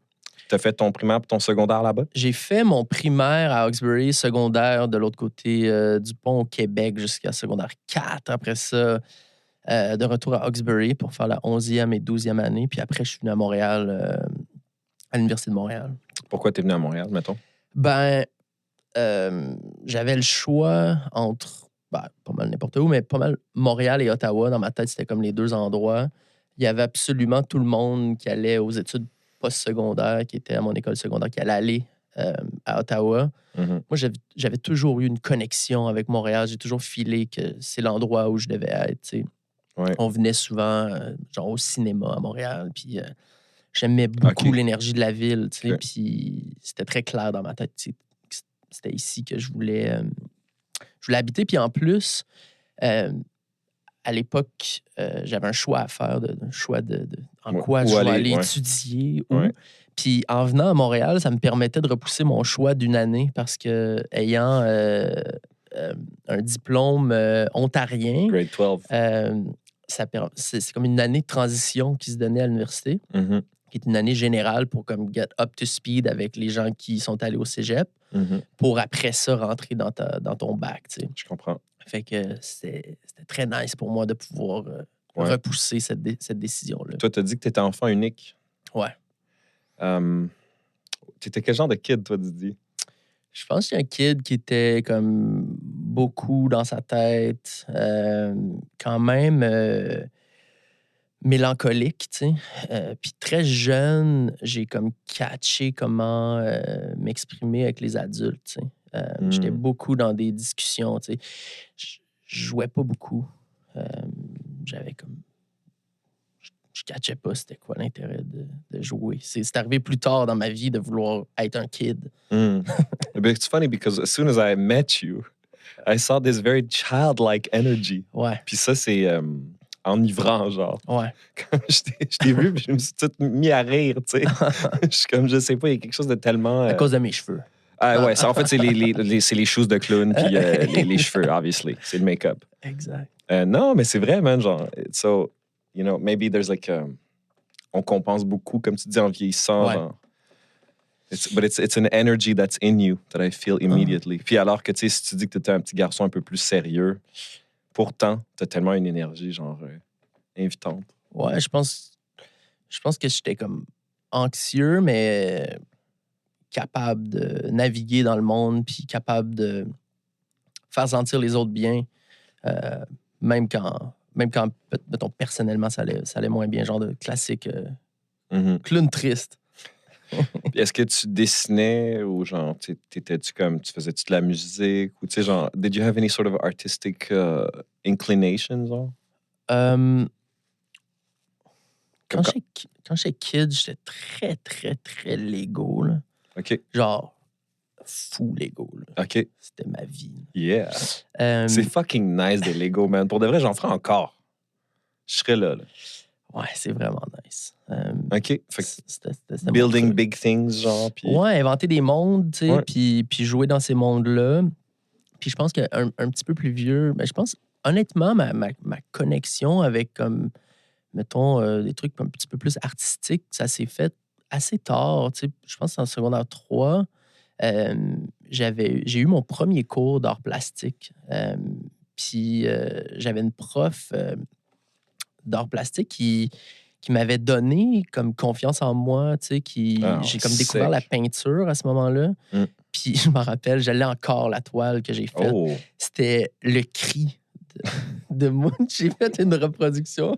T'as fait ton primaire et ton secondaire là-bas?
J'ai fait mon primaire à Hawkesbury, secondaire de l'autre côté du pont au Québec jusqu'à secondaire 4. Après ça, de retour à Hawkesbury pour faire la 11e et 12e année. Puis après, je suis venu à Montréal, à l'Université de Montréal.
Pourquoi t'es venu à Montréal, mettons?
Ben, j'avais le choix entre, pas mal n'importe où, mais pas mal Montréal et Ottawa. Dans ma tête, c'était comme les deux endroits. Il y avait absolument tout le monde qui allait aux études post-secondaires, qui était à mon école secondaire, qui allait aller à Ottawa.
Mm-hmm.
Moi, j'avais toujours eu une connexion avec Montréal. J'ai toujours filé que c'est l'endroit où je devais être. Tu sais.
Ouais.
On venait souvent genre au cinéma à Montréal. Puis j'aimais beaucoup l'énergie de la ville. Tu sais, puis c'était très clair dans ma tête. Tu sais, c'était ici que je voulais habiter. Puis en plus, à l'époque, j'avais un choix à faire, un choix en quoi je vais aller étudier. Puis en venant à Montréal, ça me permettait de repousser mon choix d'une année parce que ayant un diplôme ontarien,
Grade 12.
c'est comme une année de transition qui se donnait à l'université, qui est une année générale pour comme get up to speed avec les gens qui sont allés au cégep, pour après ça rentrer dans ton bac. Tu sais.
Je comprends.
Fait que c'était très nice pour moi de pouvoir repousser cette décision-là.
Toi, t'as dit que t'étais enfant unique.
Ouais.
T'étais quel genre de kid, toi, Didier?
Je pense que c'est un kid qui était comme beaucoup dans sa tête, quand même mélancolique, tu sais. Puis très jeune, j'ai comme catché comment m'exprimer avec les adultes, tu sais. J'étais beaucoup dans des discussions, tu sais. Je jouais pas beaucoup. J'avais comme... Je catchais pas c'était quoi l'intérêt de jouer. C'est arrivé plus tard dans ma vie de vouloir être un kid.
But it's funny because as soon as I met you, I saw this very childlike energy.
Ouais.
Puis ça, c'est enivrant, genre.
Ouais.
Quand je t'ai vu, puis je me suis tout mis à rire, tu sais. Je suis comme, je sais pas, il y a quelque chose de tellement...
À cause de mes cheveux.
Ah ouais, ça, en fait, c'est les shoes de clown puis les cheveux, obviously. C'est le make-up.
Exact.
Non, mais c'est vrai, man, genre... So, you know, maybe there's like... on compense beaucoup, comme tu dis, en vieillissant.
Ouais.
Genre. But it's an energy that's in you that I feel immediately. Puis alors que, tu sais, si tu dis que tu étais un petit garçon un peu plus sérieux, pourtant, tu as tellement une énergie, genre, invitante.
Ouais, je pense que j'étais comme anxieux, mais capable de naviguer dans le monde, puis capable de faire sentir les autres bien, même quand mettons, personnellement, ça allait moins bien, genre de classique clown triste.
Est-ce que tu dessinais ou genre, t'étais-tu comme, tu faisais-tu de la musique ou tu sais, genre, did you have any sort of artistic inclinations, genre?
Quand j'étais kid, j'étais très, très, très Lego, là.
OK.
Genre, fou Lego, là.
OK.
C'était ma vie.
Yeah. C'est fucking nice, des Lego, man. Pour de vrai, j'en ferai encore. Je serais là.
Ouais, c'est vraiment nice.
OK.
C'était
building big things, genre. Puis...
Ouais, inventer des mondes, tu sais, puis jouer dans ces mondes-là. Puis je pense qu'un petit peu plus vieux, mais je pense, honnêtement, ma connexion avec, comme, mettons, des trucs un petit peu plus artistiques, ça s'est fait assez tard, tu sais. Je pense que en secondaire 3, j'ai eu mon premier cours d'art plastique. Puis j'avais une prof d'art plastique qui m'avait donné comme confiance en moi, tu sais, j'ai comme découvert la peinture à ce moment-là. Puis je me rappelle, j'allais encore la toile que j'ai faite.
Oh.
C'était le cri de Munch. J'ai fait une reproduction.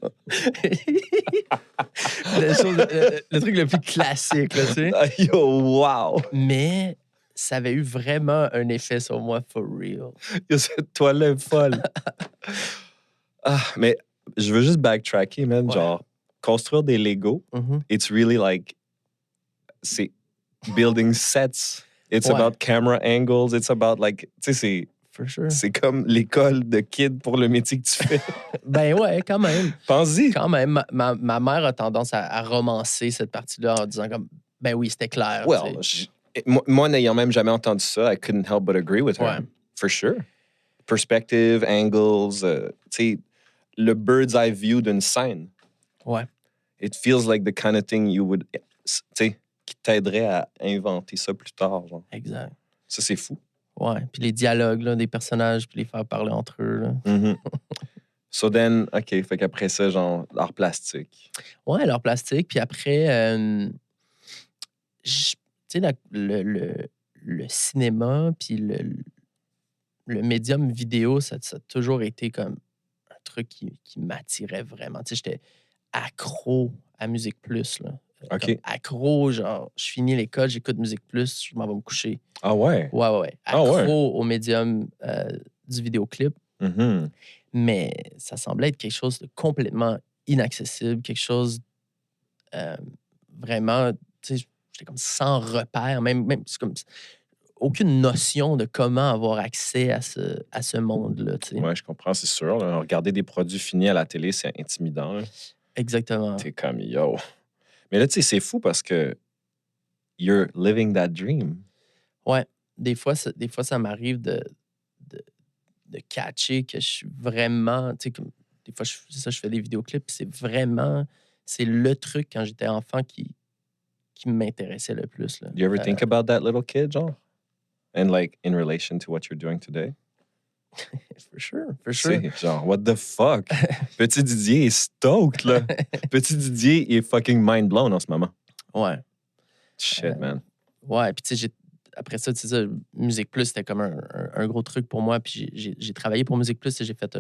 le truc le plus classique, là, tu sais.
Yo, wow!
Mais ça avait eu vraiment un effet sur moi, for real.
Yo, cette toile-là est folle. Mais je veux juste backtracker, man. Ouais. Genre, construire des Lego, it's really like, c'est building sets. It's about camera angles. It's about like, tu sais, c'est
For sure.
C'est comme l'école de kid pour le métier que tu fais.
Ben ouais, quand même.
Pense-y.
Quand même. Ma mère a tendance à romancer cette partie-là en disant comme, ben oui, c'était clair.
Well, moi, n'ayant même jamais entendu ça, I couldn't help but agree with her.
Ouais.
For sure. Perspective, angles, tu sais, le bird's eye view d'une scène.
Ouais.
It feels like the kind of thing you would, tu sais, qui t'aiderait à inventer ça plus tard. Genre.
Exact.
Ça, c'est fou.
Ouais. Puis les dialogues là, des personnages, puis les faire parler entre eux. Là.
Mm-hmm. So then, OK, fait qu'après ça, genre, art plastique.
Ouais, l'art plastique. Puis après, tu sais, le cinéma, puis le médium vidéo, ça a toujours été comme un truc qui m'attirait vraiment. Tu sais, j'étais accro à Musique Plus, là.
OK.
Comme accro, genre, je finis l'école, j'écoute Musique Plus, je m'en vais me coucher.
Ah ouais?
Ouais. Accro au médium du vidéoclip.
Mm-hmm.
Mais ça semblait être quelque chose de complètement inaccessible, quelque chose vraiment, tu sais, j'étais comme sans repère, même c'est comme aucune notion de comment avoir accès à ce monde-là. Tu sais.
Ouais, je comprends, c'est sûr. Là. Regarder des produits finis à la télé, c'est intimidant. Là.
Exactement.
T'es comme, yo. Mais là, tu sais, c'est fou parce que you're living that dream.
Ouais. Des fois, ça m'arrive de catcher que je suis vraiment... Tu sais, comme, des fois, je fais des vidéoclips, c'est le truc, quand j'étais enfant, qui m'intéressait le plus. Là.
Do you ever think about that little kid, genre? And like, in relation to what you're doing today?
For sure.
C'est genre, what the fuck? Petit Didier est stoked, là. Petit Didier est fucking mind blown en ce moment.
Ouais.
Shit, man.
Ouais, puis tu sais, après ça, tu sais, Musique Plus, c'était comme un gros truc pour moi. Puis j'ai travaillé pour Musique Plus et j'ai fait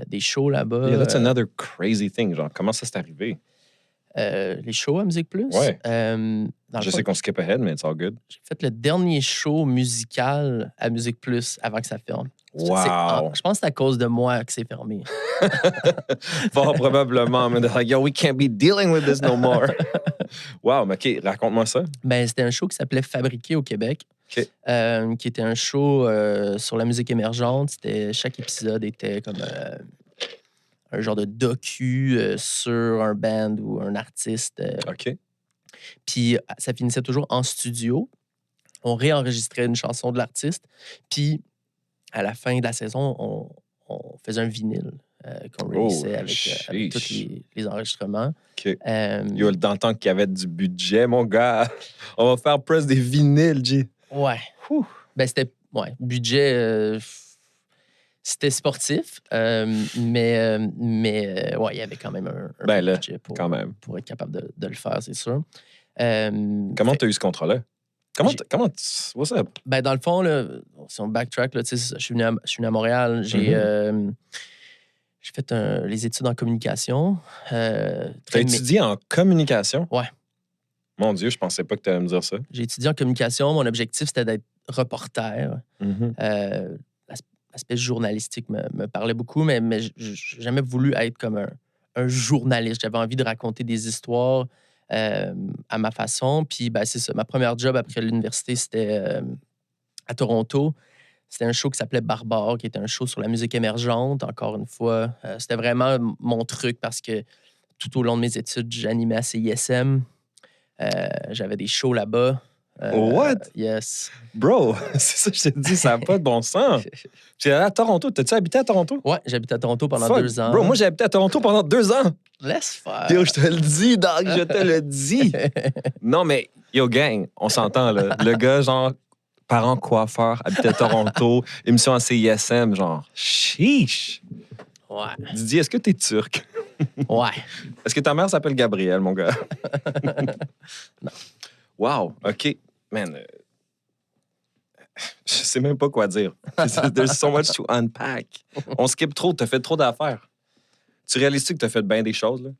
des shows là-bas.
Yeah, that's another crazy thing. Genre, comment ça s'est arrivé?
Les shows à Musique Plus?
Ouais.
Je
sais qu'on skip ahead, mais it's all good.
J'ai fait le dernier show musical à Musique Plus avant que ça ferme.
Wow.
Je pense que c'est à cause de moi que c'est fermé.
Fort probablement. Mais they're like, yo, we can't be dealing with this no more. Wow, mais OK, raconte-moi ça.
Ben, c'était un show qui s'appelait Fabriqué au Québec.
OK.
Qui était un show sur la musique émergente. Chaque épisode était comme un genre de docu sur un band ou un artiste.
OK.
Puis ça finissait toujours en studio. On réenregistrait une chanson de l'artiste. Puis à la fin de la saison, on faisait un vinyle qu'on releasait avec tous les enregistrements.
OK. Yo, dans le temps qu'il y avait du budget, mon gars, on va faire presque des vinyles, G.
Ouais. Ben, c'était budget... c'était sportif, mais ouais, il y avait quand même un budget pour être capable de le faire, c'est sûr.
Comment tu as eu ce contrat-là? What's up?
Ben, dans le fond, là, si on backtrack, là, je suis venu à Montréal. J'ai fait les études en communication.
T'as étudié en communication?
Ouais.
Mon Dieu, je pensais pas que tu allais me dire ça.
J'ai étudié en communication. Mon objectif, c'était d'être reporter.
Mm-hmm.
L'aspect journalistique me parlait beaucoup, mais j'ai jamais voulu être comme un journaliste. J'avais envie de raconter des histoires à ma façon. Puis, ben, c'est ça. Ma première job après l'université, c'était à Toronto. C'était un show qui s'appelait Barbare, qui était un show sur la musique émergente. Encore une fois, c'était vraiment mon truc parce que tout au long de mes études, j'animais à CISM. J'avais des shows là-bas.
What?
Yes.
Bro, c'est ça que je te dis, ça n'a pas de bon sens. Tu es allé à Toronto. T'as-tu habité à Toronto?
Ouais, j'habitais à Toronto pendant 2 ans.
Bro, moi, j'ai habité à Toronto pendant 2 ans.
Laisse faire.
Yo, je te le dis, Doc, je te le dis. Non, mais, yo, gang, on s'entend, là. Le gars, genre, parent coiffeur, habitait à Toronto, émission à CISM, genre, chiche.
Ouais.
Didier, est-ce que t'es turc?
Ouais.
Est-ce que ta mère s'appelle Gabrielle, mon gars?
Non.
Wow, OK. Man, je sais même pas quoi dire. There's so much to unpack. On skip trop, t'as fait trop d'affaires. Tu réalises-tu que t'as fait bien des choses, là?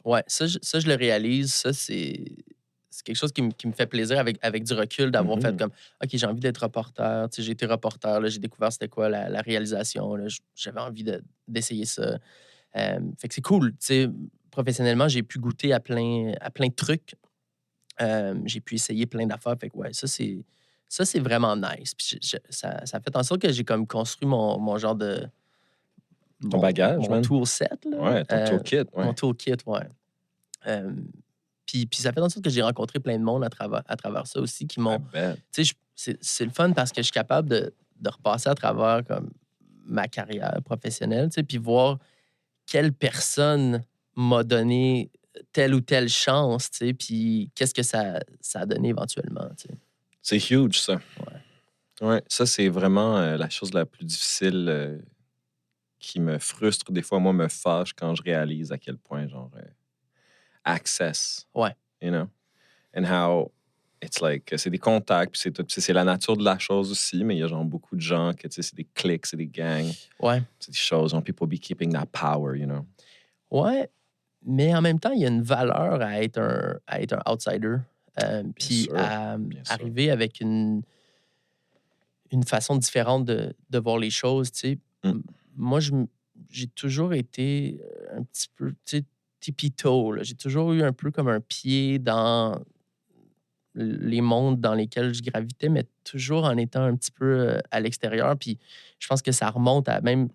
Ouais, ça, je le réalise. Ça, c'est quelque chose qui me fait plaisir avec du recul d'avoir fait comme, OK, j'ai envie d'être reporter. Tu sais, j'ai été reporter, là, j'ai découvert c'était quoi la réalisation. Là, j'avais envie d'essayer ça. Fait que c'est cool. Tu sais, professionnellement, j'ai pu goûter à plein de trucs. J'ai pu essayer plein d'affaires. Fait que ouais, ça, c'est ça, c'est vraiment nice. Puis ça fait en sorte que j'ai comme construit mon genre de...
Ton bagage,
mon toolset, là.
Ouais, ton toolkit. Ouais.
Mon toolkit, ouais. Puis ça fait en sorte que j'ai rencontré plein de monde à travers ça aussi qui m'ont... Tu sais, c'est le fun parce que je suis capable de repasser à travers comme ma carrière professionnelle, tu sais, puis voir quelle personne m'a donné telle ou telle chance, tu sais, puis qu'est-ce que ça a donné éventuellement, tu sais.
C'est huge, ça.
Ouais.
Ouais, ça, c'est vraiment la chose la plus difficile qui me frustre. Des fois, moi, me fâche quand je réalise à quel point, genre, access.
Ouais.
You know? And how it's like, c'est des contacts, puis c'est tout. C'est la nature de la chose aussi, mais il y a genre beaucoup de gens que, tu sais, c'est des cliques, c'est des gangs.
Ouais.
C'est des choses, genre, people be keeping that power, you know?
Ouais, mais en même temps, il y a une valeur à être un outsider. Puis à arriver avec une façon différente de voir les choses, tu sais. Moi, j'ai toujours été un petit peu, tu sais, tippy-toe. J'ai toujours eu un peu comme un pied dans les mondes dans lesquels je gravitais, mais toujours en étant un petit peu à l'extérieur. Puis je pense que ça remonte à même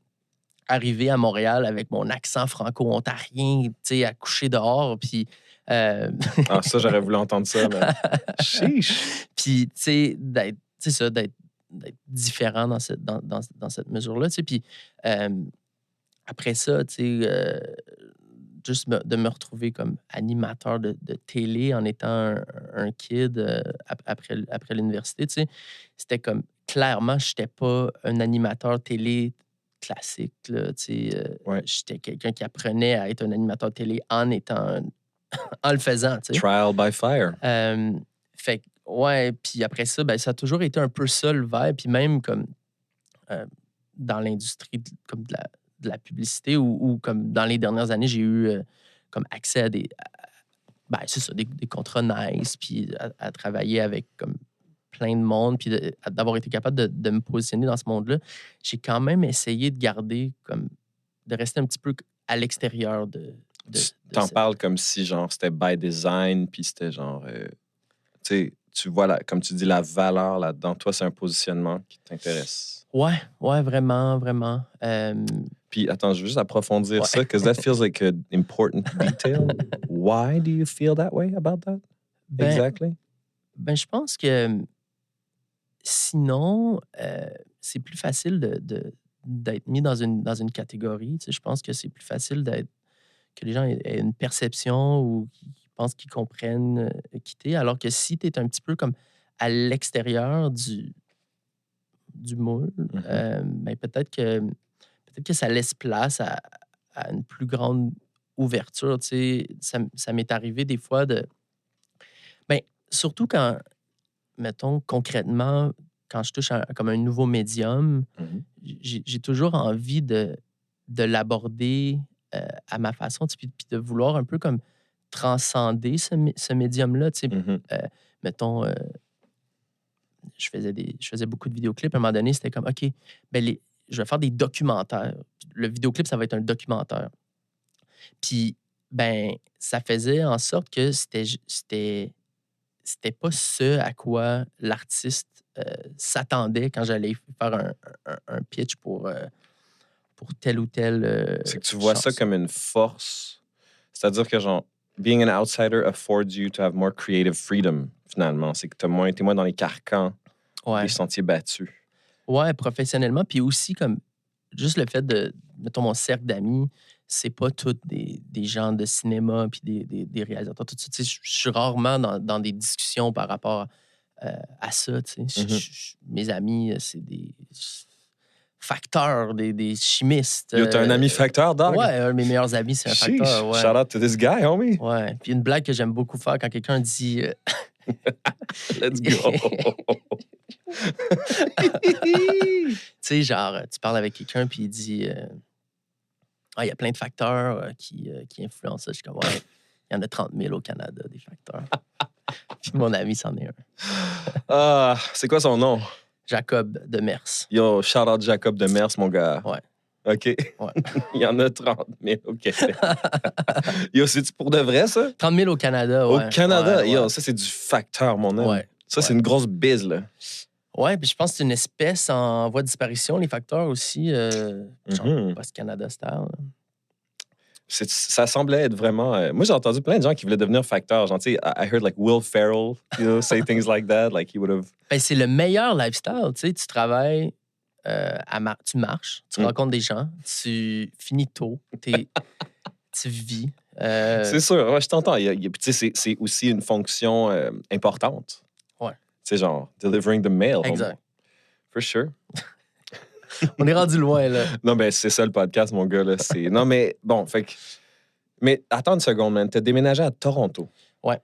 arriver à Montréal avec mon accent franco-ontarien, tu sais, à coucher dehors, puis...
Ah, ça, j'aurais voulu entendre ça, mais... Chiche!
Puis, tu sais, d'être différent dans cette mesure-là, tu sais, puis après ça, tu sais, juste de me retrouver comme animateur de télé en étant un kid après l'université, tu sais, c'était comme, clairement, je n'étais pas un animateur télé classique, là, tu sais, j'étais quelqu'un qui apprenait à être un animateur télé en le faisant, tu sais.
Trial by fire.
Fait que, ouais, puis après ça, ben, ça a toujours été un peu ça le vibe, puis même comme dans l'industrie comme de la publicité ou comme dans les dernières années, j'ai eu comme accès à des contrats nice, puis à travailler avec comme plein de monde, puis d'avoir été capable de me positionner dans ce monde-là, j'ai quand même essayé de garder comme de rester un petit peu à l'extérieur de
T'en parles comme si genre c'était by design, puis c'était genre tu sais, tu vois comme tu dis la valeur là-dedans. Toi, c'est un positionnement qui t'intéresse.
Ouais, vraiment.
Puis attends, je veux juste approfondir ça, because that feels like an important detail. Why do you feel that way about that? Exactly.
Ben, je pense que sinon, c'est plus facile d'être mis dans une catégorie. Tu sais, je pense que c'est plus facile que les gens aient une perception ou qu'ils pensent qu'ils comprennent quitter, alors que si tu es un petit peu comme à l'extérieur du moule, ben peut-être que ça laisse place à une plus grande ouverture. Tu sais, ça m'est arrivé des fois ben, surtout quand, mettons, concrètement, quand je touche comme un nouveau médium, j'ai toujours envie de l'aborder à ma façon, puis de vouloir un peu comme transcender ce médium-là. Tu sais, mettons, je faisais beaucoup de vidéoclips. À un moment donné, c'était comme, OK, ben je vais faire des documentaires. Le vidéoclip, ça va être un documentaire. Puis, ben, ça faisait en sorte que c'était pas ce à quoi l'artiste s'attendait quand j'allais faire un pitch pour telle ou telle
c'est que tu vois ça comme une force. C'est-à-dire que, genre, being an outsider affords you to have more creative freedom, finalement. C'est que t'es moins dans les carcans, les sentiers battus.
Ouais, professionnellement. Puis aussi, comme, juste le fait mettons, mon cercle d'amis, c'est pas tous des gens de cinéma puis des réalisateurs. Tout ça, tu sais, je suis rarement dans des discussions par rapport à ça, tu sais. Mes amis, c'est des facteurs, des chimistes.
T'as un ami facteur, dog?
Ouais, un de mes meilleurs amis, c'est un facteur. Ouais.
Shout out to this guy, homie.
Ouais. Puis une blague que j'aime beaucoup faire quand quelqu'un dit...
Let's go!
Tu sais, genre, tu parles avec quelqu'un puis il dit... il y a plein de facteurs qui influencent ça. Je suis comme, ouais, il y en a 30 000 au Canada, des facteurs. Puis mon ami, c'en est un.
C'est quoi son nom?
Jacob Demers.
Yo, shout out Jacob Demers, mon gars.
Ouais.
OK.
Ouais.
Il y en a 30 000 au Québec. Yo, c'est-tu pour de vrai, ça?
30 000 au Canada, ouais.
Au Canada?
Ouais.
Yo, ça, c'est du facteur, mon homme.
Ouais.
Ça, c'est une grosse bise, là.
Ouais, puis je pense que c'est une espèce en voie de disparition, les facteurs aussi, genre post-Canada style.
Ça semblait être vraiment... moi, j'ai entendu plein de gens qui voulaient devenir facteurs. Genre, tu sais, I heard like Will Ferrell, say things like that. Like he would have...
Ben, c'est le meilleur lifestyle. Tu sais, tu travailles, tu marches, tu rencontres des gens, tu finis tôt, tu vis.
C'est sûr, ouais, je t'entends. Tu sais, c'est aussi une fonction importante.
Ouais.
Tu sais, genre, delivering the mail.
Exact.
For sure.
On est rendu loin, là.
Non, ben, c'est ça le podcast, mon gars. Là. Non, mais bon, fait que... Mais attends une seconde, man. T'as déménagé à Toronto.
Ouais.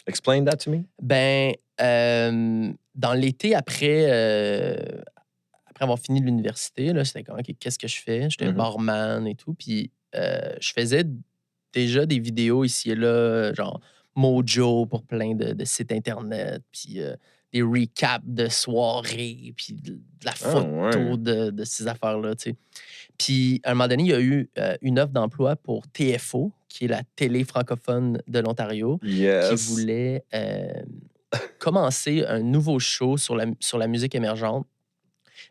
Explain that to me.
Ben, dans l'été, après avoir fini l'université, là, c'était comme, OK, qu'est-ce que je fais? J'étais barman et tout. Puis, je faisais déjà des vidéos ici et là, genre Mojo pour plein de sites Internet. Puis, des recaps de soirées, puis de la photo de ces affaires-là, tu sais. Puis, à un moment donné, il y a eu une offre d'emploi pour TFO, qui est la télé francophone de l'Ontario, qui voulait commencer un nouveau show sur la musique émergente.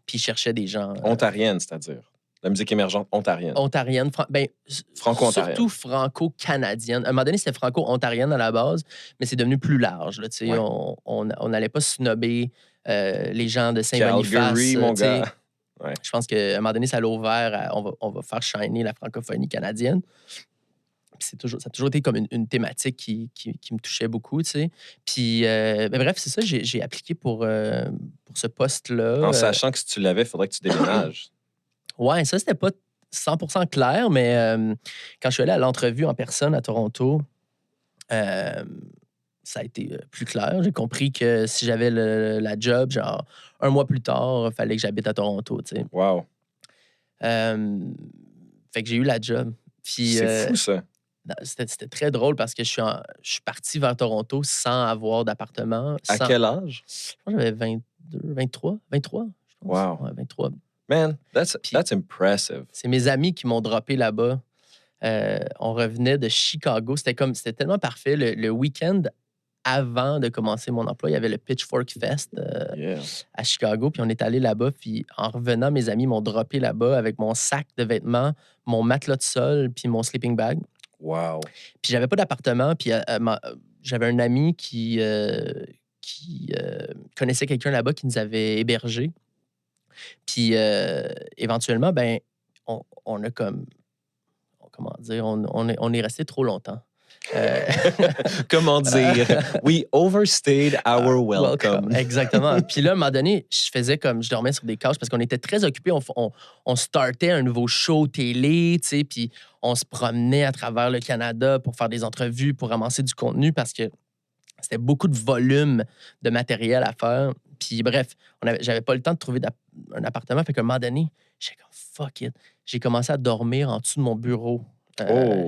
Puis, il cherchait des gens...
ontarienne, c'est-à-dire. La musique émergente ontarienne.
Ontarienne.
Franco-ontarienne.
Surtout franco-canadienne. À un moment donné, c'était franco-ontarienne à la base, mais c'est devenu plus large. Là, on n'allait pas snobber les gens de Saint-Boniface.
Calgary, mon gars. Ouais.
Je pense qu'à un moment donné, ça l'a ouvert. On va faire shiner la francophonie canadienne. Ça a toujours été comme une thématique qui me touchait beaucoup, tu sais. Puis, bref, c'est ça, j'ai appliqué pour ce poste-là.
En sachant que si tu l'avais, il faudrait que tu déménages.
Ouais, ça, c'était pas 100% clair, mais quand je suis allé à l'entrevue en personne à Toronto, ça a été plus clair. J'ai compris que si j'avais la job, genre, un mois plus tard, il fallait que j'habite à Toronto, tu sais.
Wow.
Fait que j'ai eu la job. Puis,
c'est fou, ça.
C'était très drôle parce que je suis parti vers Toronto sans avoir d'appartement.
À quel âge?
Je pense que j'avais 23, je pense.
Wow.
Ouais, 23.
Man, that's impressive.
C'est mes amis qui m'ont droppé là-bas. On revenait de Chicago. C'était tellement parfait. Le week-end avant de commencer mon emploi, il y avait le Pitchfork Fest à Chicago. Puis on est allé là-bas. Puis en revenant, mes amis m'ont droppé là-bas avec mon sac de vêtements, mon matelas de sol, puis mon sleeping bag.
Wow.
Puis j'avais pas d'appartement. Puis j'avais un ami qui connaissait quelqu'un là-bas qui nous avait hébergés. Puis éventuellement, ben, on a comme... Comment dire? On est resté trop longtemps.
Comment dire? We overstayed our welcome.
Exactement. Puis là, à un moment donné, je dormais sur des couches parce qu'on était très occupés. On startait un nouveau show télé, tu sais, puis on se promenait à travers le Canada pour faire des entrevues, pour ramasser du contenu parce que c'était beaucoup de volume de matériel à faire. Puis bref, j'avais pas le temps de trouver un appartement. Fait qu'à un moment donné, j'étais comme fuck it. J'ai commencé à dormir en dessous de mon bureau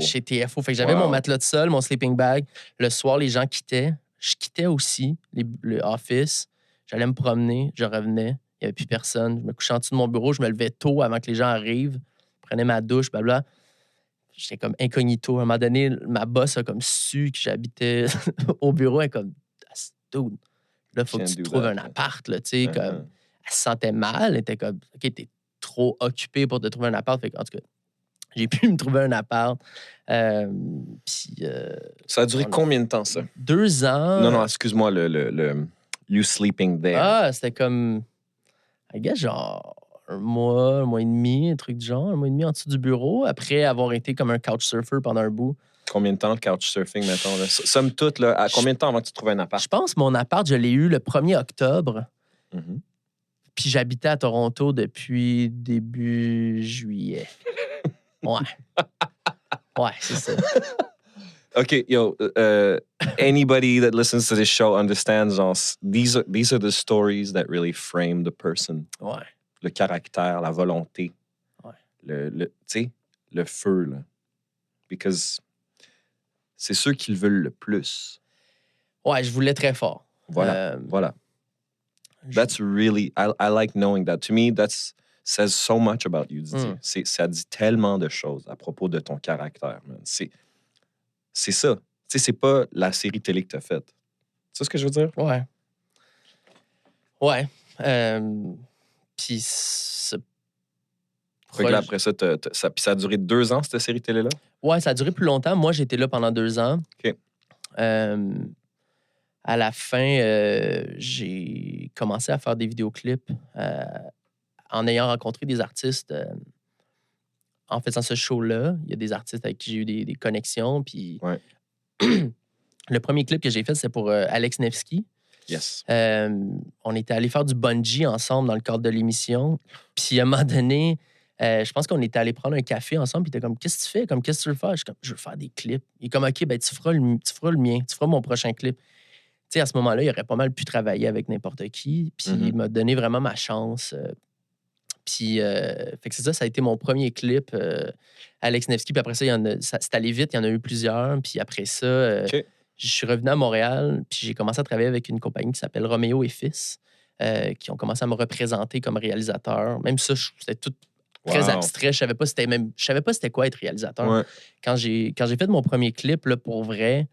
chez TFO. Fait que j'avais mon matelas de sol, mon sleeping bag. Le soir, les gens quittaient. Je quittais aussi le office. J'allais me promener, je revenais. Il n'y avait plus personne. Je me couchais en dessous de mon bureau. Je me levais tôt avant que les gens arrivent. Je prenais ma douche, blabla. J'étais comme incognito. À un moment donné, ma boss a comme su que j'habitais au bureau. Elle est comme, dude, là, il faut que tu trouves un appart, là, tu sais, comme... Elle se sentait mal. Elle était comme, OK, t'es trop occupé pour te trouver un appart. Fait que, en tout cas, j'ai pu me trouver un appart. Puis...
ça a duré combien de temps, ça?
2 ans.
Non, excuse-moi, le you sleeping there.
Ah, c'était comme... I guess, genre... un mois et demi, un truc du genre, 1 mois et demi en dessous du bureau, après avoir été comme un couchsurfer pendant un bout.
Combien de temps de couchsurfing, mettons? Là? Somme toute, là, à combien de temps avant que tu trouves un appart?
Je pense que mon appart, je l'ai eu le 1er octobre. Puis j'habitais à Toronto depuis début juillet. Ouais. Ouais, c'est ça.
OK, yo, anybody that listens to this show understands, genre, these are the stories that really frame the person.
Ouais.
Le caractère, la volonté.
Ouais.
Tu sais, le feu, là. Because c'est ceux qui le veulent le plus. Ouais,
je voulais très fort.
Voilà. That's really... I like knowing that. To me, that says so much about you, Didier. Ça dit tellement de choses à propos de ton caractère, man. C'est ça. Tu sais, c'est pas la série télé que t'as faite. Tu sais ce que je veux dire?
Ouais. Ouais. Puis ce
Fait que là, après ça, puis ça a duré 2 ans, cette série télé-là?
Ouais, ça a duré plus longtemps. Moi, j'étais là pendant 2 ans.
OK.
À la fin, j'ai commencé à faire des vidéoclips en ayant rencontré des artistes. En faisant ce show-là, il y a des artistes avec qui j'ai eu des connexions. Puis
Ouais.
le premier clip que j'ai fait, c'est pour Alex Nevsky.
Yes.
On était allés faire du bungee ensemble dans le cadre de l'émission. Puis à un moment donné, je pense qu'on était allés prendre un café ensemble. Puis il était comme, qu'est-ce que tu fais? Comme, qu'est-ce que tu veux faire? Je suis comme, je veux faire des clips. Il est comme, OK, ben, tu feras le mien. Tu feras mon prochain clip. Tu sais, à ce moment-là, il aurait pas mal pu travailler avec n'importe qui. Puis il m'a donné vraiment ma chance. Puis, fait que c'est ça a été mon premier clip, Alex Nevsky. Puis après ça, c'est allé vite, il y en a eu plusieurs. Puis après ça,
OK.
je suis revenu à Montréal, puis j'ai commencé à travailler avec une compagnie qui s'appelle Roméo et Fils, qui ont commencé à me représenter comme réalisateur. Même ça, c'était tout très abstrait. Je savais pas c'était quoi être réalisateur.
Ouais.
Quand j'ai fait mon premier clip, là, pour vrai,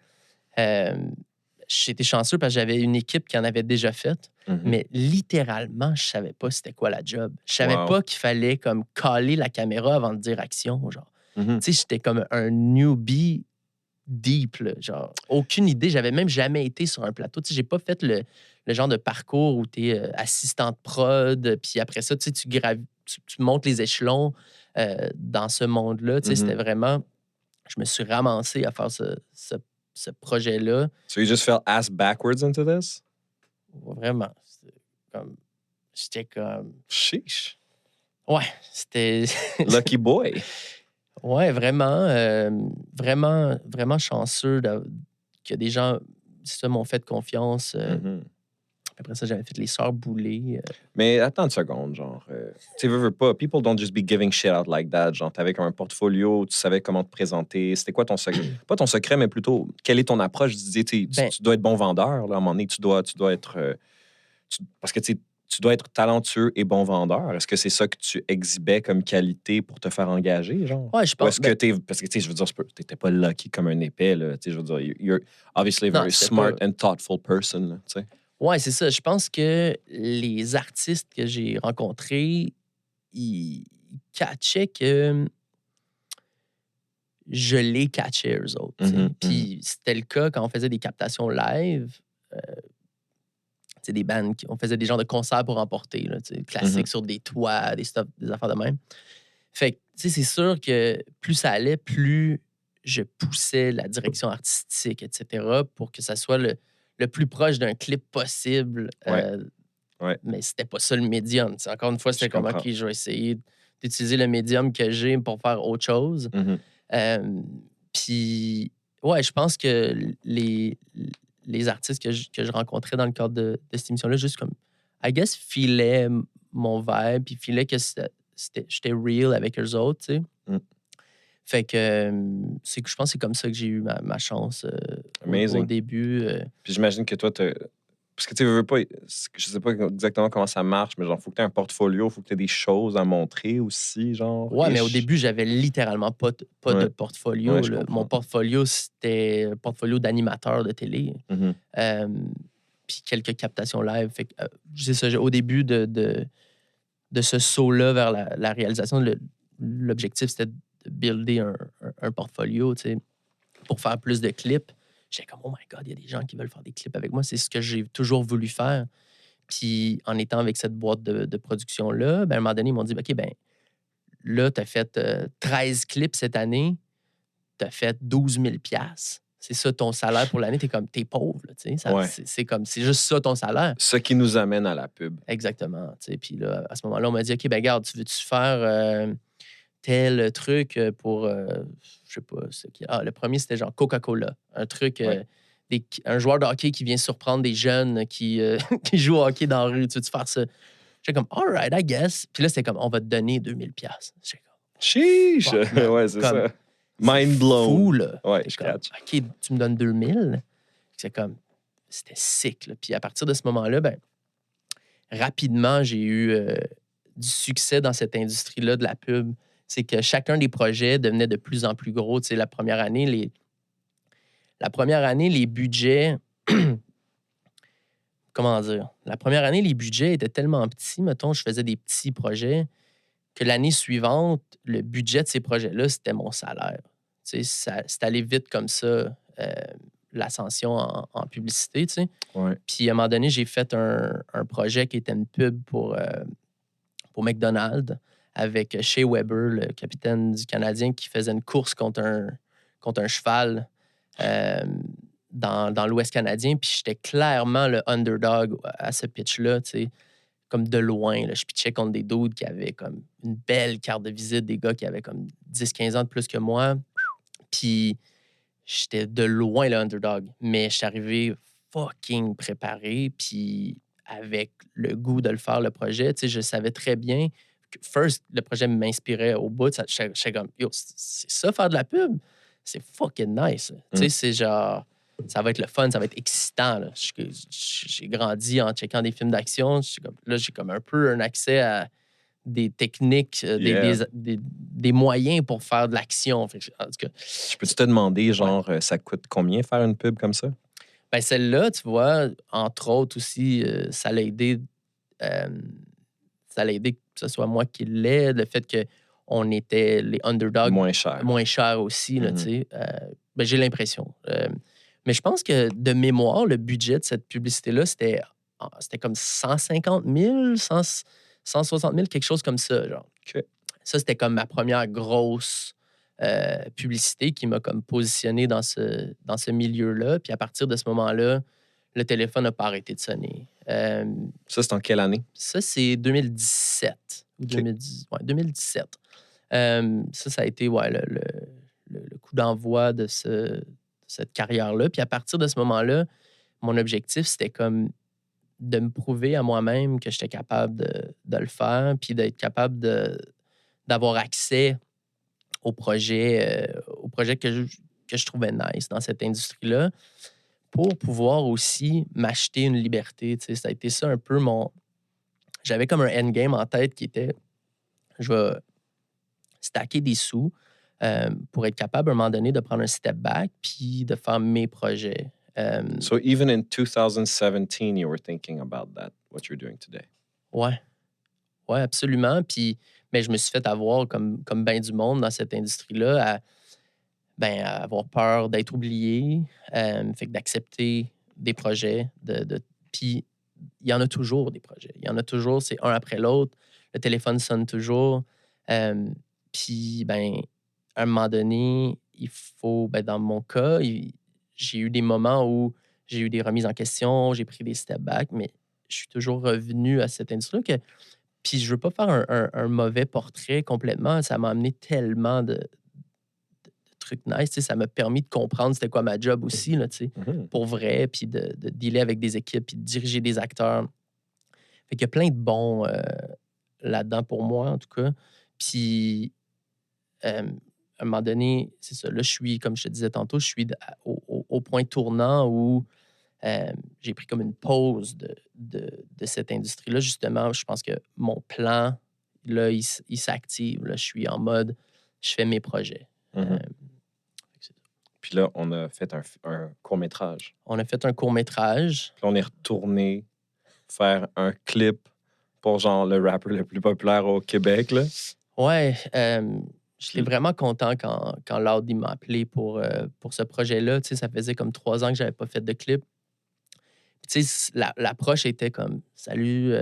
j'étais chanceux parce que j'avais une équipe qui en avait déjà fait. Mais littéralement, je savais pas c'était quoi la job. Je savais pas qu'il fallait comme caler la caméra avant de dire action. Genre. Tu sais, j'étais comme un newbie deep. Là, genre, aucune idée. J'avais même jamais été sur un plateau. Tu sais, j'ai pas fait le genre de parcours où tu es assistante prod. Puis après ça, tu sais, tu montes les échelons dans ce monde-là. Tu sais, c'était vraiment... Je me suis ramassé à faire ce projet-là.
So you just fell ass backwards into this?
Vraiment. J'étais comme...
Sheesh.
Ouais, c'était...
Lucky boy.
Ouais, vraiment, vraiment chanceux que des gens m'ont fait confiance. Après ça, j'avais fait les Sœurs Boulay.
Mais attends une seconde, genre... tu veux pas, people don't just be giving shit out like that. Genre, t'avais comme un portfolio, tu savais comment te présenter. C'était quoi ton secret? Pas ton secret, mais plutôt, quelle est ton approche? Je disais, tu dois être bon vendeur, là, à un moment donné. Tu dois être... parce que, tu dois être talentueux et bon vendeur. Est-ce que c'est ça que tu exhibais comme qualité pour te faire engager, genre?
Ouais, je pense.
Ou est-ce que parce que, je veux dire, t'étais pas lucky comme un épais, là. Je veux dire, you're obviously a very smart and thoughtful person, là, tu sais.
Ouais, c'est ça. Je pense que les artistes que j'ai rencontrés, ils catchaient que je les catchais, eux autres. Puis c'était le cas quand on faisait des captations live. Des bands, on faisait des genres de concerts pour emporter, là, classiques sur des toits, des affaires de même. Fait que, c'est sûr que plus ça allait, plus je poussais la direction artistique, etc., pour que ça soit le plus proche d'un clip possible. Mais c'était pas ça le médium. T'sais. Encore une fois, c'était comme, OK, je vais essayer d'utiliser le médium que j'ai pour faire autre chose. Puis, ouais, je pense que les artistes que je rencontrais dans le cadre de cette émission-là, juste comme, I guess, filaient mon vibe, puis filaient que j'étais real avec eux autres, tu sais. Fait que je pense que c'est comme ça que j'ai eu ma chance au début.
Puis j'imagine que toi, parce que tu veux pas, je sais pas exactement comment ça marche, mais genre, faut que tu aies un portfolio, faut que tu aies des choses à montrer aussi, genre.
Ouais, mais au début, j'avais littéralement pas de portfolio. Ouais, mon portfolio, c'était un portfolio d'animateur de télé. Puis quelques captations live. Fait que, c'est ça, au début de ce saut-là vers la réalisation, l'objectif, c'était de builder un portfolio, tu sais, pour faire plus de clips. J'étais comme, oh my God, il y a des gens qui veulent faire des clips avec moi. C'est ce que j'ai toujours voulu faire. Puis en étant avec cette boîte de production-là, ben, à un moment donné, ils m'ont dit, OK, ben là, tu as fait 13 clips cette année, tu as fait 12 000 $. C'est ça ton salaire pour l'année. T'es pauvre, tu sais. C'est juste ça ton salaire.
Ce qui nous amène à la pub.
Exactement. Tu sais. Puis là, à ce moment-là, on m'a dit, OK, ben regarde, veux-tu faire tel truc pour, je sais pas, le premier, c'était genre Coca-Cola. Un truc, un joueur de hockey qui vient surprendre des jeunes qui jouent au hockey dans la rue. Tu veux-tu faire ça? J'étais comme, all right, I guess. Puis là, c'était comme, on va te donner 2 000 $. J'étais comme,
chiche! Ouais, c'est ça. Mind blown.
Fou, là.
Ouais,
je comme, OK, tu me donnes 2 000. C'est comme, c'était sick. Là. Puis à partir de ce moment-là, ben, rapidement, j'ai eu du succès dans cette industrie-là de la pub. C'est que chacun des projets devenait de plus en plus gros. Tu sais, la première année, les budgets comment dire? La première année, les budgets étaient tellement petits, mettons, je faisais des petits projets, que l'année suivante, le budget de ces projets-là, c'était mon salaire. Tu sais, c'est allé vite comme ça, l'ascension en publicité, tu sais.
Ouais.
Puis à un moment donné, j'ai fait un projet qui était une pub pour McDonald's avec Shea Weber, le capitaine du Canadien, qui faisait une course contre un cheval dans l'Ouest canadien. Puis j'étais clairement le underdog à ce pitch-là, tu sais, comme de loin. Là. Je pitchais contre des dudes qui avaient comme une belle carte de visite, des gars qui avaient comme 10-15 ans de plus que moi. Puis j'étais de loin le underdog. Mais je suis arrivé fucking préparé, puis avec le goût de le faire, le projet. Tu sais, je savais très bien que, first, le projet m'inspirait au bout. J'étais comme, yo, c'est ça, faire de la pub? C'est fucking nice. Tu sais, c'est genre, ça va être le fun, ça va être excitant. Là. J'ai grandi en checkant des films d'action. Là, j'ai comme un peu un accès à des techniques, des moyens pour faire de l'action. En tout cas,
Je peux te demander, genre, ça coûte combien faire une pub comme ça?
Ben celle-là, tu vois, entre autres aussi, ça l'a aidé. Ça l'a aidé que ce soit moi qui l'ai, le fait qu'on était les underdogs.
Moins cher.
Moins cher aussi, là, tu sais. Ben, j'ai l'impression. Mais je pense que de mémoire, le budget de cette publicité-là, c'était comme 150 000, 160 000, quelque chose comme ça, genre.
OK.
Ça, c'était comme ma première grosse publicité qui m'a comme positionné dans ce milieu-là. Puis à partir de ce moment-là, le téléphone n'a pas arrêté de sonner.
Ça, c'est en quelle année?
Ça, c'est 2017. Ou 2010, ouais, 2017. Ça a été le coup d'envoi de cette carrière-là. Puis à partir de ce moment-là, mon objectif, c'était comme de me prouver à moi-même que j'étais capable de le faire, puis d'être capable d'avoir accès au projet que je trouvais nice dans cette industrie-là, pour pouvoir aussi m'acheter une liberté. Tu sais, ça a été ça un peu mon... J'avais comme un endgame en tête qui était, je vais stacker des sous pour être capable à un moment donné de prendre un step back puis de faire mes projets.
So even in 2017, you were thinking about that, what you're doing today.
Ouais, absolument. Puis, mais je me suis fait avoir comme bien du monde dans cette industrie-là à avoir peur d'être oublié, fait que d'accepter des projets. Puis il y en a toujours des projets. Il y en a toujours, c'est un après l'autre. Le téléphone sonne toujours. Puis, ben, à un moment donné, il faut, ben, dans mon cas, j'ai eu des moments où j'ai eu des remises en question, j'ai pris des step back, mais je suis toujours revenu à cette industrie-là. Puis je veux pas faire un mauvais portrait complètement. Ça m'a amené tellement de trucs nice. Tu sais, ça m'a permis de comprendre c'était quoi ma job aussi, là, tu sais, pour vrai, puis de dealer avec des équipes, puis de diriger des acteurs. Fait qu'il y a plein de bons là-dedans pour moi, en tout cas. Puis, à un moment donné, c'est ça. Là, je suis, comme je te disais tantôt, je suis au point tournant où j'ai pris comme une pause de cette industrie-là. Justement, je pense que mon plan, là, il s'active. Là, je suis en mode, je fais mes projets.
Puis là, on a fait un court-métrage.
On a fait un court-métrage.
Puis on est retourné faire un clip pour genre le rapper le plus populaire au Québec, là.
Ouais, j'étais vraiment content quand Loud m'a appelé pour ce projet-là. Tu sais, ça faisait comme 3 ans que j'avais pas fait de clip. Puis, tu sais, l'approche était comme « Salut,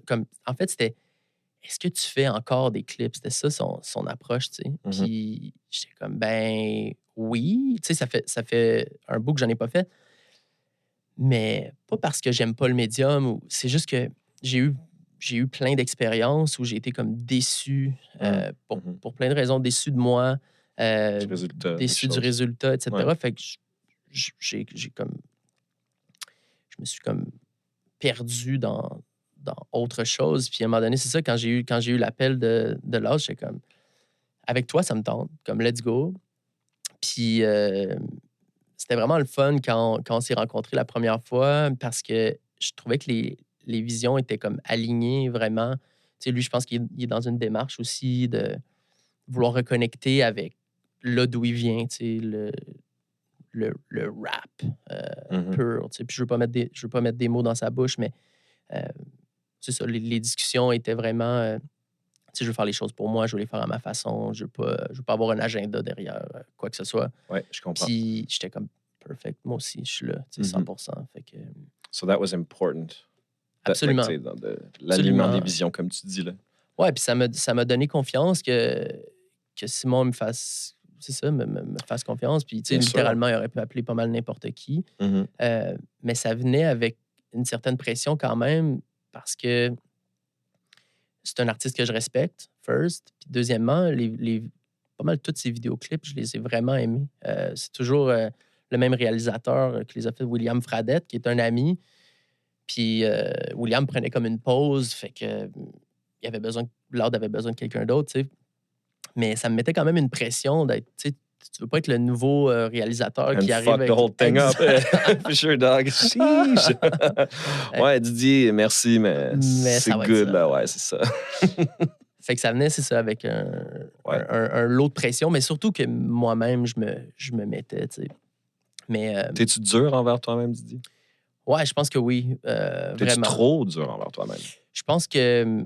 comme... » En fait, c'était « Est-ce que tu fais encore des clips? » C'était ça son approche, tu sais. Puis j'étais comme « Ben oui. » Tu sais, ça fait un bout que j'en ai pas fait. Mais pas parce que j'aime pas le médium. C'est juste que j'ai eu plein d'expériences où j'ai été comme déçu pour plein de raisons, déçu de moi, déçu du résultat, etc. Ouais. Fait que j'ai comme... Je me suis comme perdu dans autre chose. Puis à un moment donné, c'est ça, quand j'ai eu l'appel de l'âge, j'étais comme, avec toi, ça me tente, comme let's go. Puis c'était vraiment le fun quand on s'est rencontrés la première fois parce que je trouvais que les visions étaient comme alignées vraiment. Tu sais, lui, je pense qu'il est dans une démarche aussi de vouloir reconnecter avec là d'où il vient, tu sais, le rap pur. Tu sais. Puis je veux pas mettre des mots dans sa bouche, mais c'est ça, les discussions étaient vraiment... tu sais, je veux faire les choses pour moi, je veux les faire à ma façon, je veux pas avoir un agenda derrière quoi que ce soit.
Ouais, je comprends.
Puis j'étais comme, perfect, moi aussi, je suis là, tu sais, 100%. Fait que...
So that was important.
Absolument.
Like, dans l'alignement des visions, comme tu dis, là.
Ouais, puis ça m'a donné confiance que Simon me fasse... C'est ça, me fasse confiance. Puis, tu sais, littéralement, il aurait pu appeler pas mal n'importe qui. Mais ça venait avec une certaine pression quand même, parce que c'est un artiste que je respecte, first. Puis deuxièmement, pas mal tous ses vidéoclips, je les ai vraiment aimés. C'est toujours le même réalisateur qui les a fait, William Fradette, qui est un ami. Puis William prenait comme une pause, fait que Lord avait besoin de quelqu'un d'autre, tu sais. Mais ça me mettait quand même une pression d'être, tu sais, tu veux pas être le nouveau réalisateur qui arrive avec...
fuck the whole thing up. For sure, dog. Sheesh. Ouais, Didier, merci, mais c'est good, là. Ouais, c'est ça.
Fait que ça venait, c'est ça, avec un lot de pression, mais surtout que moi-même, je me mettais, tu sais. Mais...
T'es-tu dur envers toi-même, Didier?
Ouais, je pense que oui.
T'es-tu
vraiment.
trop dur envers toi-même?
Je pense que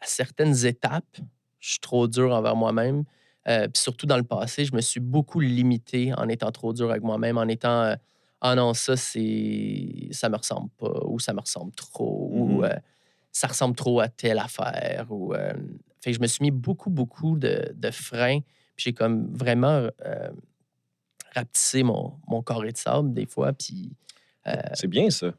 à certaines étapes, je suis trop dur envers moi-même. Puis surtout dans le passé, je me suis beaucoup limité en étant trop dur avec moi-même, en étant ah non, ça me ressemble pas, ou ça me ressemble trop, ou ça ressemble trop à telle affaire. Fait que je me suis mis beaucoup de freins. Puis j'ai comme vraiment rapetissé mon carré de sable des fois. Puis
c'est bien ça.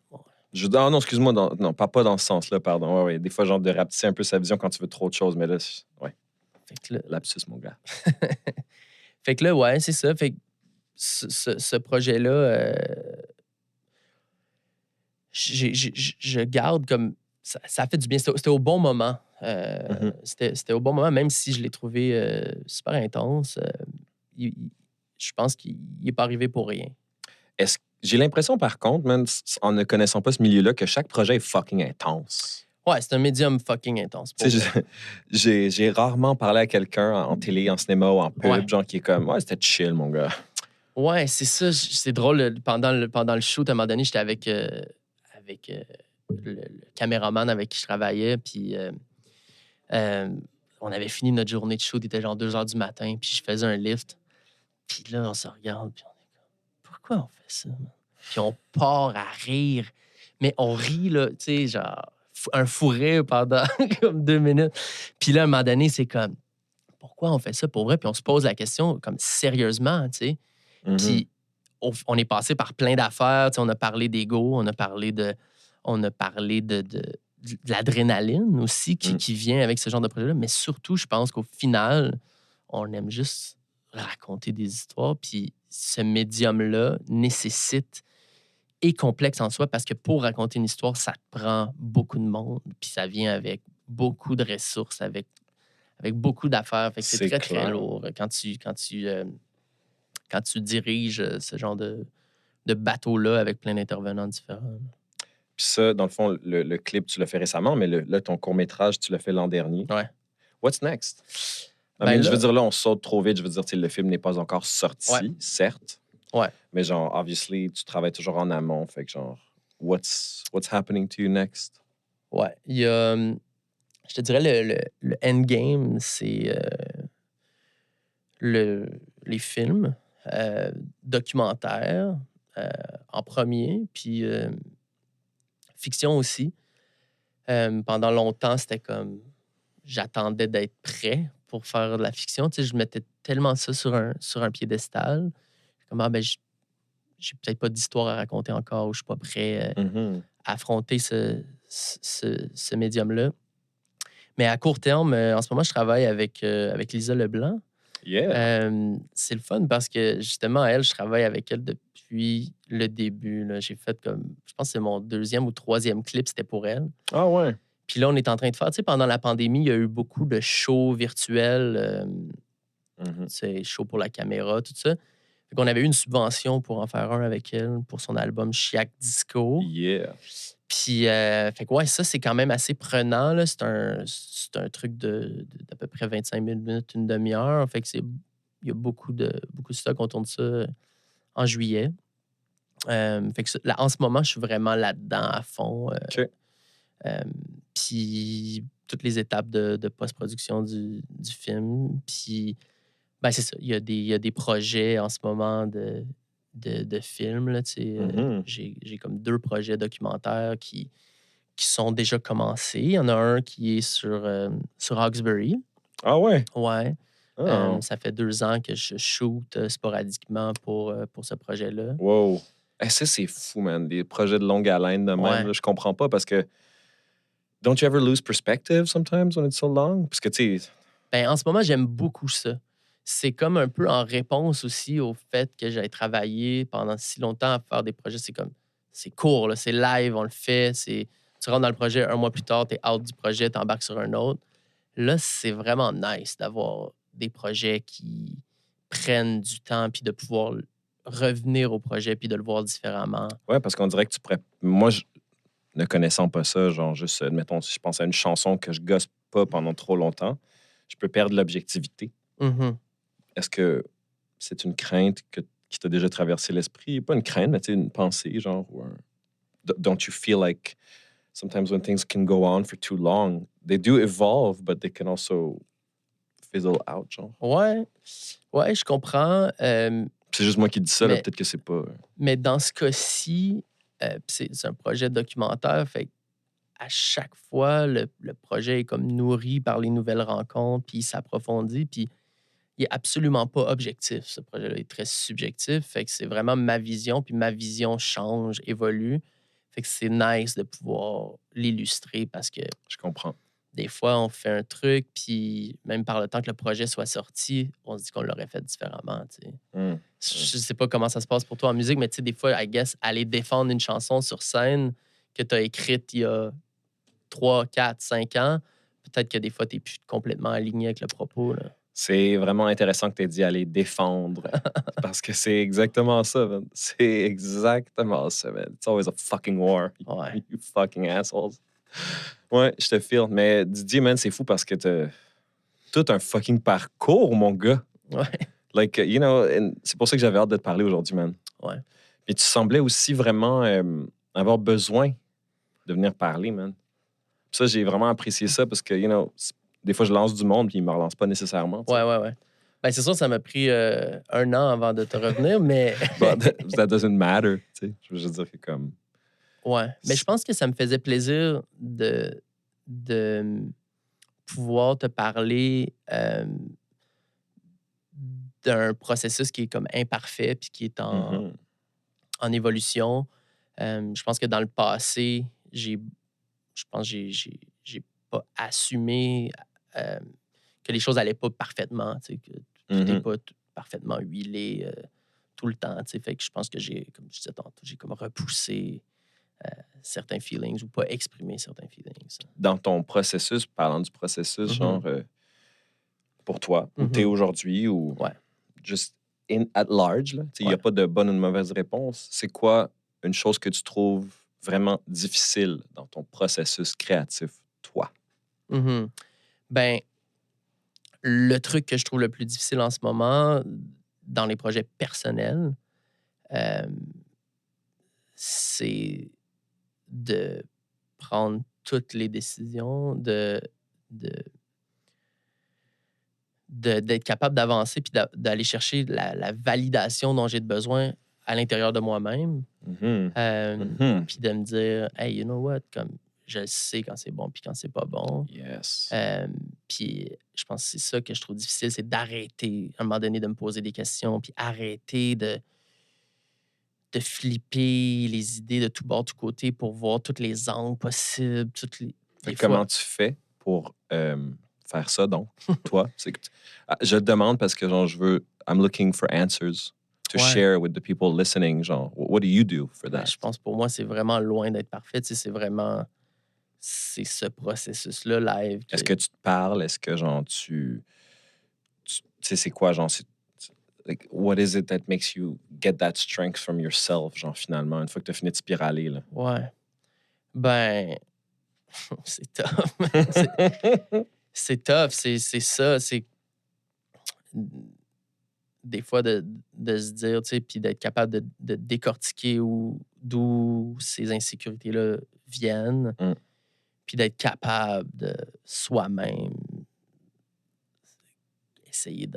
Ah non, excuse-moi, non, pas dans ce sens-là, pardon. Ouais. Des fois, genre de rapetisser un peu sa vision quand tu veux trop de choses, mais là, ouais.
Fait que là...
Lapsus, mon gars.
Fait que là, ouais, c'est ça. Fait que ce projet-là, je garde comme... Ça fait du bien. C'était au bon moment. C'était au bon moment, même si je l'ai trouvé super intense. Je pense qu'il n'est pas arrivé pour rien.
J'ai l'impression, par contre, man, en ne connaissant pas ce milieu-là, que chaque projet est fucking intense.
Ouais, c'est un médium fucking intense.
J'ai rarement parlé à quelqu'un en télé, en cinéma ou en pub, genre qui est comme, ouais, c'était chill, mon gars.
Ouais, c'est ça. C'est drôle. Pendant le shoot, à un moment donné, j'étais avec le caméraman avec qui je travaillais, puis on avait fini notre journée de shoot, il était genre 2 h du matin, puis je faisais un lift. Puis là, on se regarde, puis on est comme, pourquoi on fait ça? Puis on part à rire. Mais on rit, là, tu sais, genre, un fou rire pendant comme 2 minutes. Puis là, à un moment donné, c'est comme, pourquoi on fait ça pour vrai? Puis on se pose la question comme sérieusement, tu sais. Puis on est passé par plein d'affaires. Tu sais, on a parlé d'ego, on a parlé de l'adrénaline aussi qui vient avec ce genre de projet-là. Mais surtout, je pense qu'au final, on aime juste raconter des histoires. Puis ce médium-là nécessite et complexe en soi, parce que pour raconter une histoire, ça te prend beaucoup de monde, puis ça vient avec beaucoup de ressources, avec beaucoup d'affaires. Fait que c'est très, très lourd quand tu diriges ce genre de bateau-là avec plein d'intervenants différents.
Puis ça, dans le fond, le clip, tu l'as fait récemment, mais là, ton court-métrage, tu l'as fait l'an dernier.
Ouais.
What's next? Je veux dire, là, on saute trop vite. Je veux dire, le film n'est pas encore sorti, certes.
Ouais.
Mais genre, obviously, tu travailles toujours en amont. Fait que genre, what's happening to you next?
Ouais. Il y a, je te dirais, le endgame, c'est les films, documentaires en premier, puis fiction aussi. Pendant longtemps, c'était comme... J'attendais d'être prêt pour faire de la fiction. Tu sais, je mettais tellement ça sur un piédestal. Comment, j'ai peut-être pas d'histoire à raconter encore, ou je suis pas prêt à affronter ce médium-là. Mais à court terme, en ce moment, je travaille avec Lisa Leblanc.
Yeah.
C'est le fun parce que, justement, je travaille avec elle depuis le début. Là. J'ai fait comme... Je pense que c'est mon 2e ou 3e clip, c'était pour elle.
Ah ouais.
Puis là, on est en train de faire... Tu sais, pendant la pandémie, il y a eu beaucoup de shows virtuels. C'est shows pour la caméra, tout ça. Fait qu'on avait eu une subvention pour en faire un avec elle pour son album Chiac Disco.
Yeah.
Puis, fait que ouais, ça, c'est quand même assez prenant. Là. C'est un truc d'à peu près 25 minutes, une demi-heure. Fait que il y a beaucoup de stock autour de ça en juillet. Fait que là, en ce moment, je suis vraiment là-dedans à fond.
OK.
Puis toutes les étapes de post-production du film. Puis, ben, c'est ça. Il y a des projets en ce moment de films. Là, tu sais.
Mhm.
J'ai comme 2 projets documentaires qui sont déjà commencés. Il y en a un qui est sur Hawkesbury.
Ah ouais?
Ouais.
Oh.
Ça fait 2 ans que je shoot sporadiquement pour ce projet-là.
Wow. Ça, c'est fou, man. Des projets de longue haleine de même.
Ouais.
Là, je comprends pas parce que don't you ever lose perspective sometimes when it's so long? Parce que, tu sais,
Ben, en ce moment, j'aime beaucoup ça. C'est comme un peu en réponse aussi au fait que j'ai travaillé pendant si longtemps à faire des projets. C'est court, là, c'est live, on le fait. Tu rentres dans le projet, 1 mois plus tard, tu es out du projet, tu embarques sur un autre. Là, c'est vraiment nice d'avoir des projets qui prennent du temps puis de pouvoir revenir au projet puis de le voir différemment.
ouais, parce qu'on dirait que tu pourrais. Moi, ne connaissant pas ça, genre, juste, admettons, si je pense à une chanson que je gosse pas pendant trop longtemps, je peux perdre l'objectivité.
Mhm.
Est-ce que c'est une crainte qui t'a déjà traversé l'esprit? Pas une crainte, mais tu sais, une pensée, genre, ou don't you feel like sometimes when things can go on for too long, they do evolve, but they can also fizzle out, genre?
Ouais, je comprends.
C'est juste moi qui dis ça, là,
Mais-
peut-être que c'est pas.
Mais dans ce cas-ci, c'est un projet documentaire, fait à chaque fois, le projet est comme nourri par les nouvelles rencontres, puis il s'approfondit, puis il est absolument pas objectif. Ce projet-là est très subjectif, fait que c'est vraiment ma vision, puis ma vision change, évolue. Fait que c'est nice de pouvoir l'illustrer parce que
Je comprends.
des fois, on fait un truc, puis même par le temps que le projet soit sorti, on se dit qu'on l'aurait fait différemment, tu sais.
Hmm.
Je sais pas comment ça se passe pour toi en musique, mais tu sais, des fois, I guess, aller défendre une chanson sur scène que tu as écrite il y a 3, 4, 5 ans, peut-être que des fois, tu n'es plus complètement aligné avec le propos. Là.
C'est vraiment intéressant que tu aies dit aller défendre. Parce que c'est exactement ça, man. C'est exactement ça, man. It's always a fucking war.
Ouais.
You fucking assholes. Ouais, je te file. Mais Didier, man, c'est fou parce que t'as tout un fucking parcours, mon gars.
Ouais.
Like, you know, c'est pour ça que j'avais hâte de te parler aujourd'hui, man.
Ouais.
Puis tu semblais aussi vraiment avoir besoin de venir parler, man. Puis ça, j'ai vraiment apprécié ça parce que, you know, des fois, je lance du monde puis ils me relancent pas nécessairement. Tu sais.
Ouais. Ben, c'est sûr, ça m'a pris 1 an avant de te revenir, mais.
But that doesn't matter. Tu sais. Je veux juste dire que comme.
Ouais. Mais je pense que ça me faisait plaisir de pouvoir te parler d'un processus qui est comme imparfait puis qui est
Mhm.
en évolution. Je pense que dans le passé, j'ai pas assumé que les choses n'allaient pas parfaitement, tu sais, que tout n'est
Mhm.
pas parfaitement huilé tout le temps. Tu sais. Fait que je pense que comme je disais tantôt, j'ai comme repoussé certains feelings ou pas exprimé certains feelings.
Dans ton processus, parlant du processus,
Mhm.
genre, pour toi, où
Mhm.
tu es aujourd'hui ou
Ouais.
just at large, il n'y a
Ouais.
pas de bonne ou de mauvaise réponse. C'est quoi une chose que tu trouves vraiment difficile dans ton processus créatif, toi?
Mhm. Ben, le truc que je trouve le plus difficile en ce moment, dans les projets personnels, euh, c'est de prendre toutes les décisions, d'être capable d'avancer puis d'aller chercher la validation dont j'ai besoin à l'intérieur de moi-même.
Mhm.
Euh,
Mhm.
Puis de me dire, hey, you know what, comme je sais quand c'est bon puis quand c'est pas bon.
Yes.
Puis je pense que c'est ça que je trouve difficile, c'est d'arrêter, à un moment donné, de me poser des questions, puis arrêter de flipper les idées de tout bord, tout côté pour voir tous les angles possibles.
Fait
Des
que comment
fois,
tu fais pour faire ça, donc, toi? Je te demande parce que, genre, I'm looking for answers to
Ouais.
share with the people listening. Genre, what do you do for
ben,
that?
je pense pour moi, c'est vraiment loin d'être parfait. Tu sais, c'est ce processus-là live.
Est-ce que tu te parles? Est-ce que, genre, tu sais, c'est quoi, genre, like, what is it that makes you get that strength from yourself, genre, finalement, une fois que tu as fini de spiraler, là?
Ouais. Ben, c'est tough. c'est tough, c'est ça. C'est des fois, de se dire, tu sais, puis d'être capable de décortiquer d'où ces insécurités-là viennent, puis d'être capable de soi-même essayer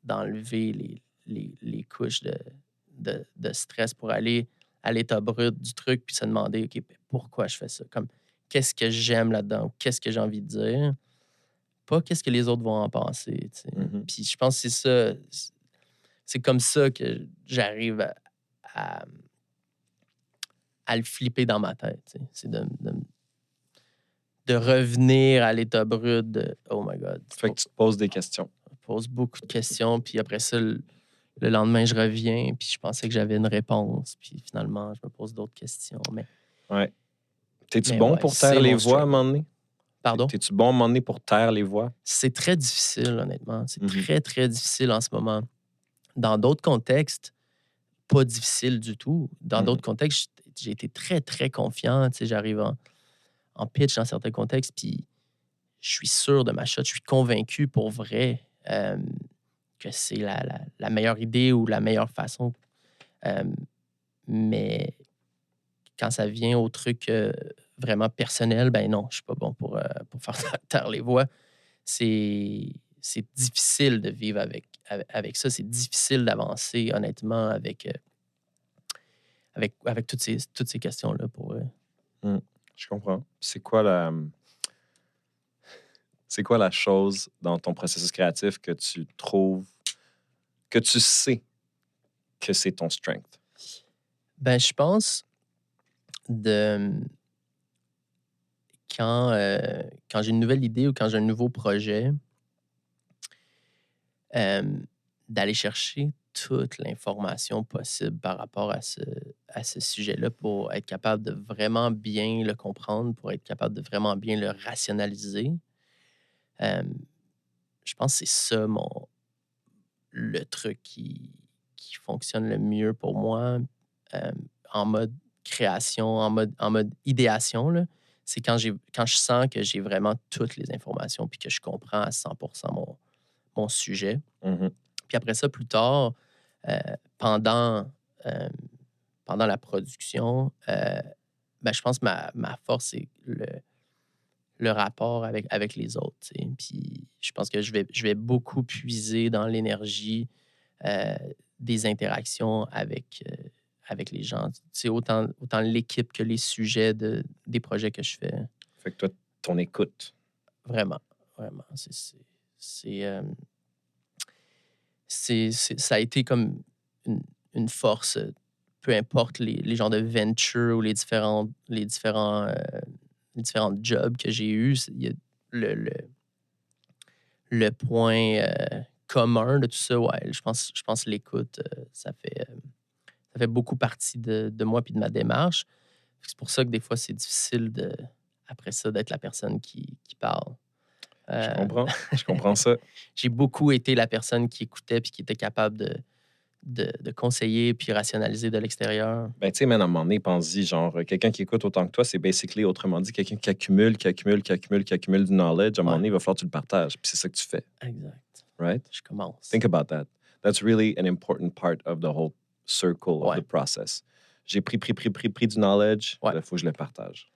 d'enlever les couches de stress pour aller à l'état brut du truc, puis se demander, OK, pourquoi je fais ça? Comme, qu'est-ce que j'aime là-dedans? Qu'est-ce que j'ai envie de dire? Pas qu'est-ce que les autres vont en penser. Tu sais. Puis je pense que c'est ça. C'est comme ça que j'arrive à le flipper dans ma tête. Tu sais. C'est de revenir à l'état brut de « Oh my God ».
Fait que tu te poses des questions.
Je pose beaucoup de questions, puis après ça, le lendemain, je reviens, puis je pensais que j'avais une réponse, puis finalement, je me pose d'autres questions.
Ouais. T'es-tu bon pour taire les voix à un moment donné?
Pardon?
T'es-tu bon à un moment donné pour taire les voix?
C'est très difficile, honnêtement. C'est très, très difficile en ce moment. Dans d'autres contextes, pas difficile du tout. Dans d'autres contextes, j'ai été très, très confiant. Tu sais, j'arrive en pitch dans certains contextes, puis je suis sûr de ma shot. Je suis convaincu pour vrai que c'est la meilleure idée ou la meilleure façon. Mais quand ça vient au truc vraiment personnel, ben non, je suis pas bon pour faire taire les voix. C'est difficile de vivre avec ça. C'est difficile d'avancer, honnêtement, avec toutes ces questions-là.
Je comprends. C'est quoi la chose dans ton processus créatif que tu trouves, que tu sais que c'est ton strength?
Ben, je pense quand j'ai une nouvelle idée ou quand j'ai un nouveau projet, d'aller chercher toute l'information possible par rapport à ce sujet-là pour être capable de vraiment bien le comprendre, pour être capable de vraiment bien le rationaliser. Je pense que c'est ça le truc qui fonctionne le mieux pour moi en mode création, en mode idéation. Là. C'est quand je sens que j'ai vraiment toutes les informations puis que je comprends à 100% mon sujet. Puis après ça, plus tard, pendant la production, ben, je pense que ma force, c'est le rapport avec les autres. T'sais. Puis je pense que je vais beaucoup puiser dans l'énergie des interactions avec les gens. Autant l'équipe que les sujets des projets que je fais.
Fait que toi, ton écoute.
Vraiment, vraiment. Ça a été comme une force, peu importe les genres de venture ou les différents jobs que j'ai eus. Il y a le point commun de tout ça, ouais, je pense l'écoute, ça fait beaucoup partie de moi puis de ma démarche. C'est pour ça que des fois, c'est difficile après ça d'être la personne qui parle.
Je comprends ça.
J'ai beaucoup été la personne qui écoutait puis qui était capable de conseiller puis rationaliser de l'extérieur.
Ben, tu sais, man, à un moment donné, pense-y, genre, quelqu'un qui écoute autant que toi, c'est basically, autrement dit, quelqu'un qui accumule du knowledge. À un moment donné, il va falloir que tu le partages. Puis c'est ça que tu fais.
Exact.
Right?
Je commence.
Think about that. That's really an important part of the whole circle of the process. J'ai pris du knowledge. Il faut que je le partage.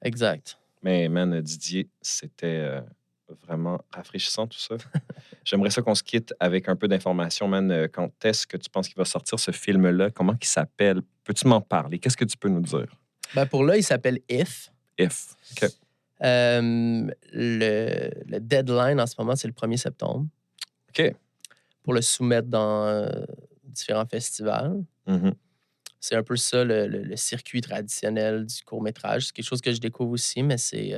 Exact.
Mais, man, Didier, c'était vraiment rafraîchissant tout ça. J'aimerais ça qu'on se quitte avec un peu d'informations, man. Quand est-ce que tu penses qu'il va sortir ce film-là? Comment il s'appelle? Peux-tu m'en parler? Qu'est-ce que tu peux nous dire?
Ben pour là, il s'appelle If.
If. OK.
Le deadline en ce moment, c'est le 1er septembre.
OK.
Pour le soumettre dans différents festivals. C'est un peu ça, le circuit traditionnel du court-métrage. C'est quelque chose que je découvre aussi, mais c'est...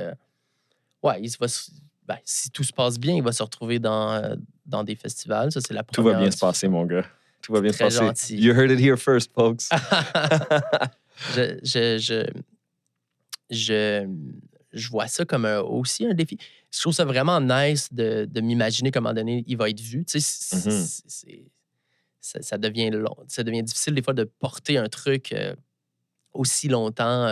si tout se passe bien, il va se retrouver dans des festivals. Ça, c'est la première...
Tout va bien se passer, mon gars. Tout va bien se passer.
Gentil.
You heard it here first, folks.
Je vois ça comme aussi un défi. Je trouve ça vraiment nice de m'imaginer comment donné il va être vu. Tu sais, ça devient long. Ça devient difficile des fois de porter un truc aussi longtemps.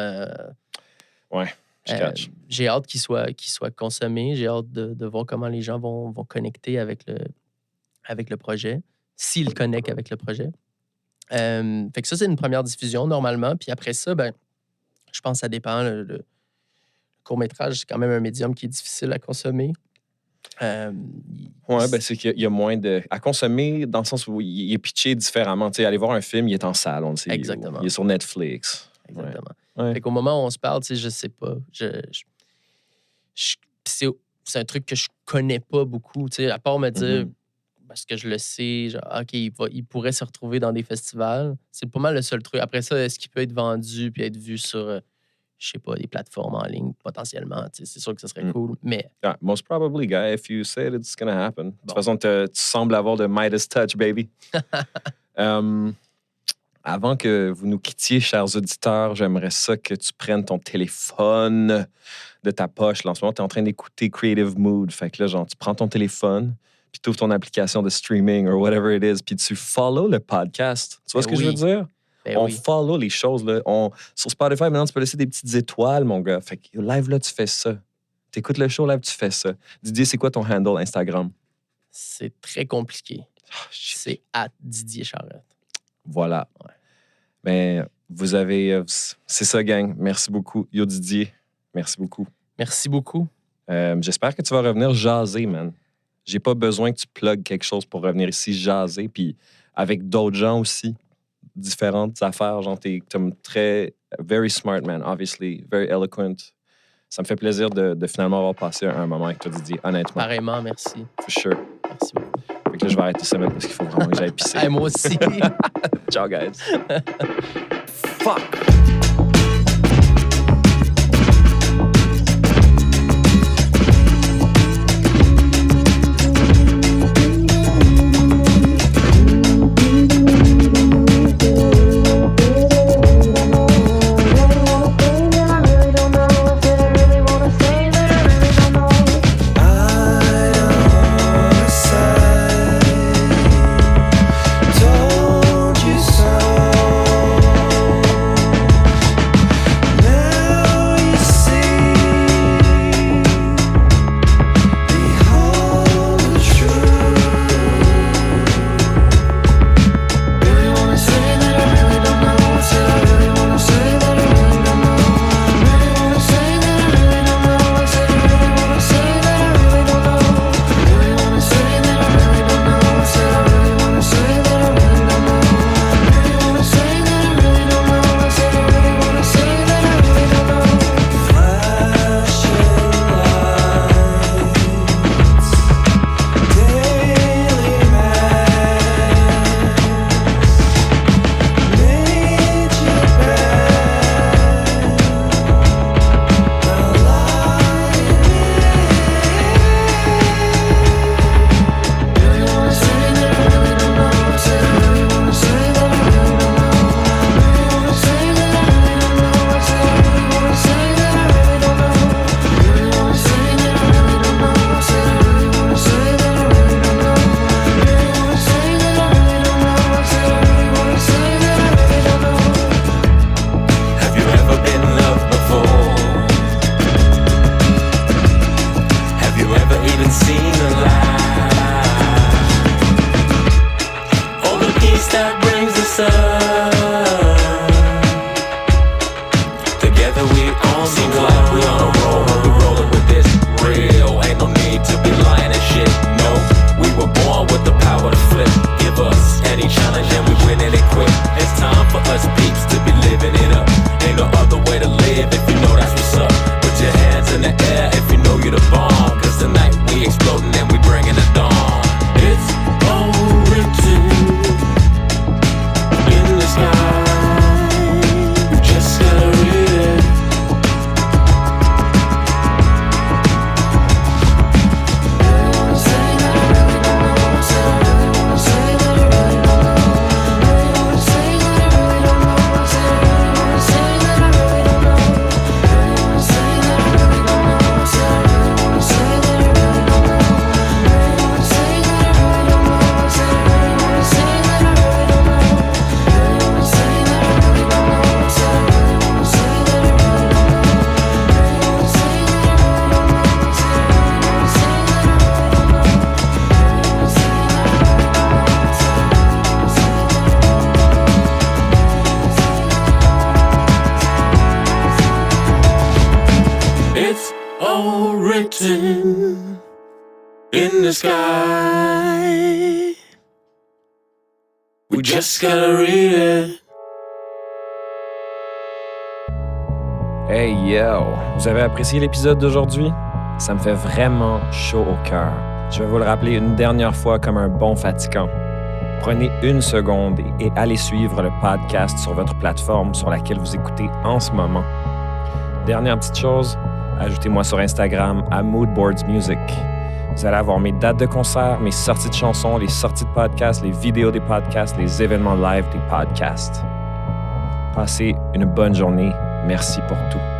J'ai hâte qu'il soit consommé. J'ai hâte de voir comment les gens vont connecter avec le projet. s'il connecte avec le projet. Fait que ça, c'est une première diffusion, normalement. Puis après ça, ben, je pense que ça dépend. Le court-métrage, c'est quand même un médium qui est difficile à consommer.
Ouais, ben c'est qu'il y a moins à consommer dans le sens où il est pitché différemment. Tu sais, aller voir un film, il est en salle, on le sait.
Exactement.
Il est sur Netflix.
Exactement.
Ouais.
Fait qu'au moment où on se parle, tu sais, je sais pas. C'est un truc que je connais pas beaucoup, tu sais, à part me dire, parce que je le sais, genre, OK, il pourrait se retrouver dans des festivals. C'est pas mal le seul truc. Après ça, est-ce qu'il peut être vendu puis être vu sur, je sais pas, des plateformes en ligne potentiellement? Tu sais, c'est sûr que ce serait cool, mais...
Yeah, most probably, guy. If you say it, it's gonna happen. De toute façon, tu sembles avoir de Midas touch, baby. Avant que vous nous quittiez, chers auditeurs, j'aimerais ça que tu prennes ton téléphone de ta poche. Là, en ce moment, tu es en train d'écouter Creative Mood. Fait que là, genre, tu prends ton téléphone, puis tu ouvres ton application de streaming or whatever it is, puis tu follow le podcast. Tu vois ce que je veux dire? On follow les choses. Là. Sur Spotify, maintenant, tu peux laisser des petites étoiles, mon gars. Fait que live, là, tu fais ça. Tu écoutes le show, live, tu fais ça. Didier, c'est quoi ton handle Instagram?
C'est très compliqué. C'est @DidierCharrette.
Voilà.
Ouais.
Mais vous avez... c'est ça, gang. Merci beaucoup. Yo, Didier, merci beaucoup.
Merci beaucoup.
J'espère que tu vas revenir jaser, man. J'ai pas besoin que tu plugues quelque chose pour revenir ici jaser. Puis avec d'autres gens aussi, différentes affaires. Genre, t'es comme très... Very smart, man, obviously. Very eloquent. Ça me fait plaisir de finalement avoir passé un moment avec toi, Didier, honnêtement.
Pareillement, merci.
For sure.
Merci beaucoup.
Fait que là, je vais arrêter ça, parce qu'il faut vraiment que j'aille pisser.
Hey, moi aussi.
Ciao, guys. Fuck!
the sky. We just gotta read it.
Hey yo! Vous avez apprécié l'épisode d'aujourd'hui? Ça me fait vraiment chaud au cœur. Je vais vous le rappeler une dernière fois comme un bon fatigant. Prenez une seconde et allez suivre le podcast sur votre plateforme sur laquelle vous écoutez en ce moment. Dernière petite chose, ajoutez-moi sur Instagram à Moodboards Music. Vous allez avoir mes dates de concert, mes sorties de chansons, les sorties de podcasts, les vidéos des podcasts, les événements live des podcasts. Passez une bonne journée. Merci pour tout.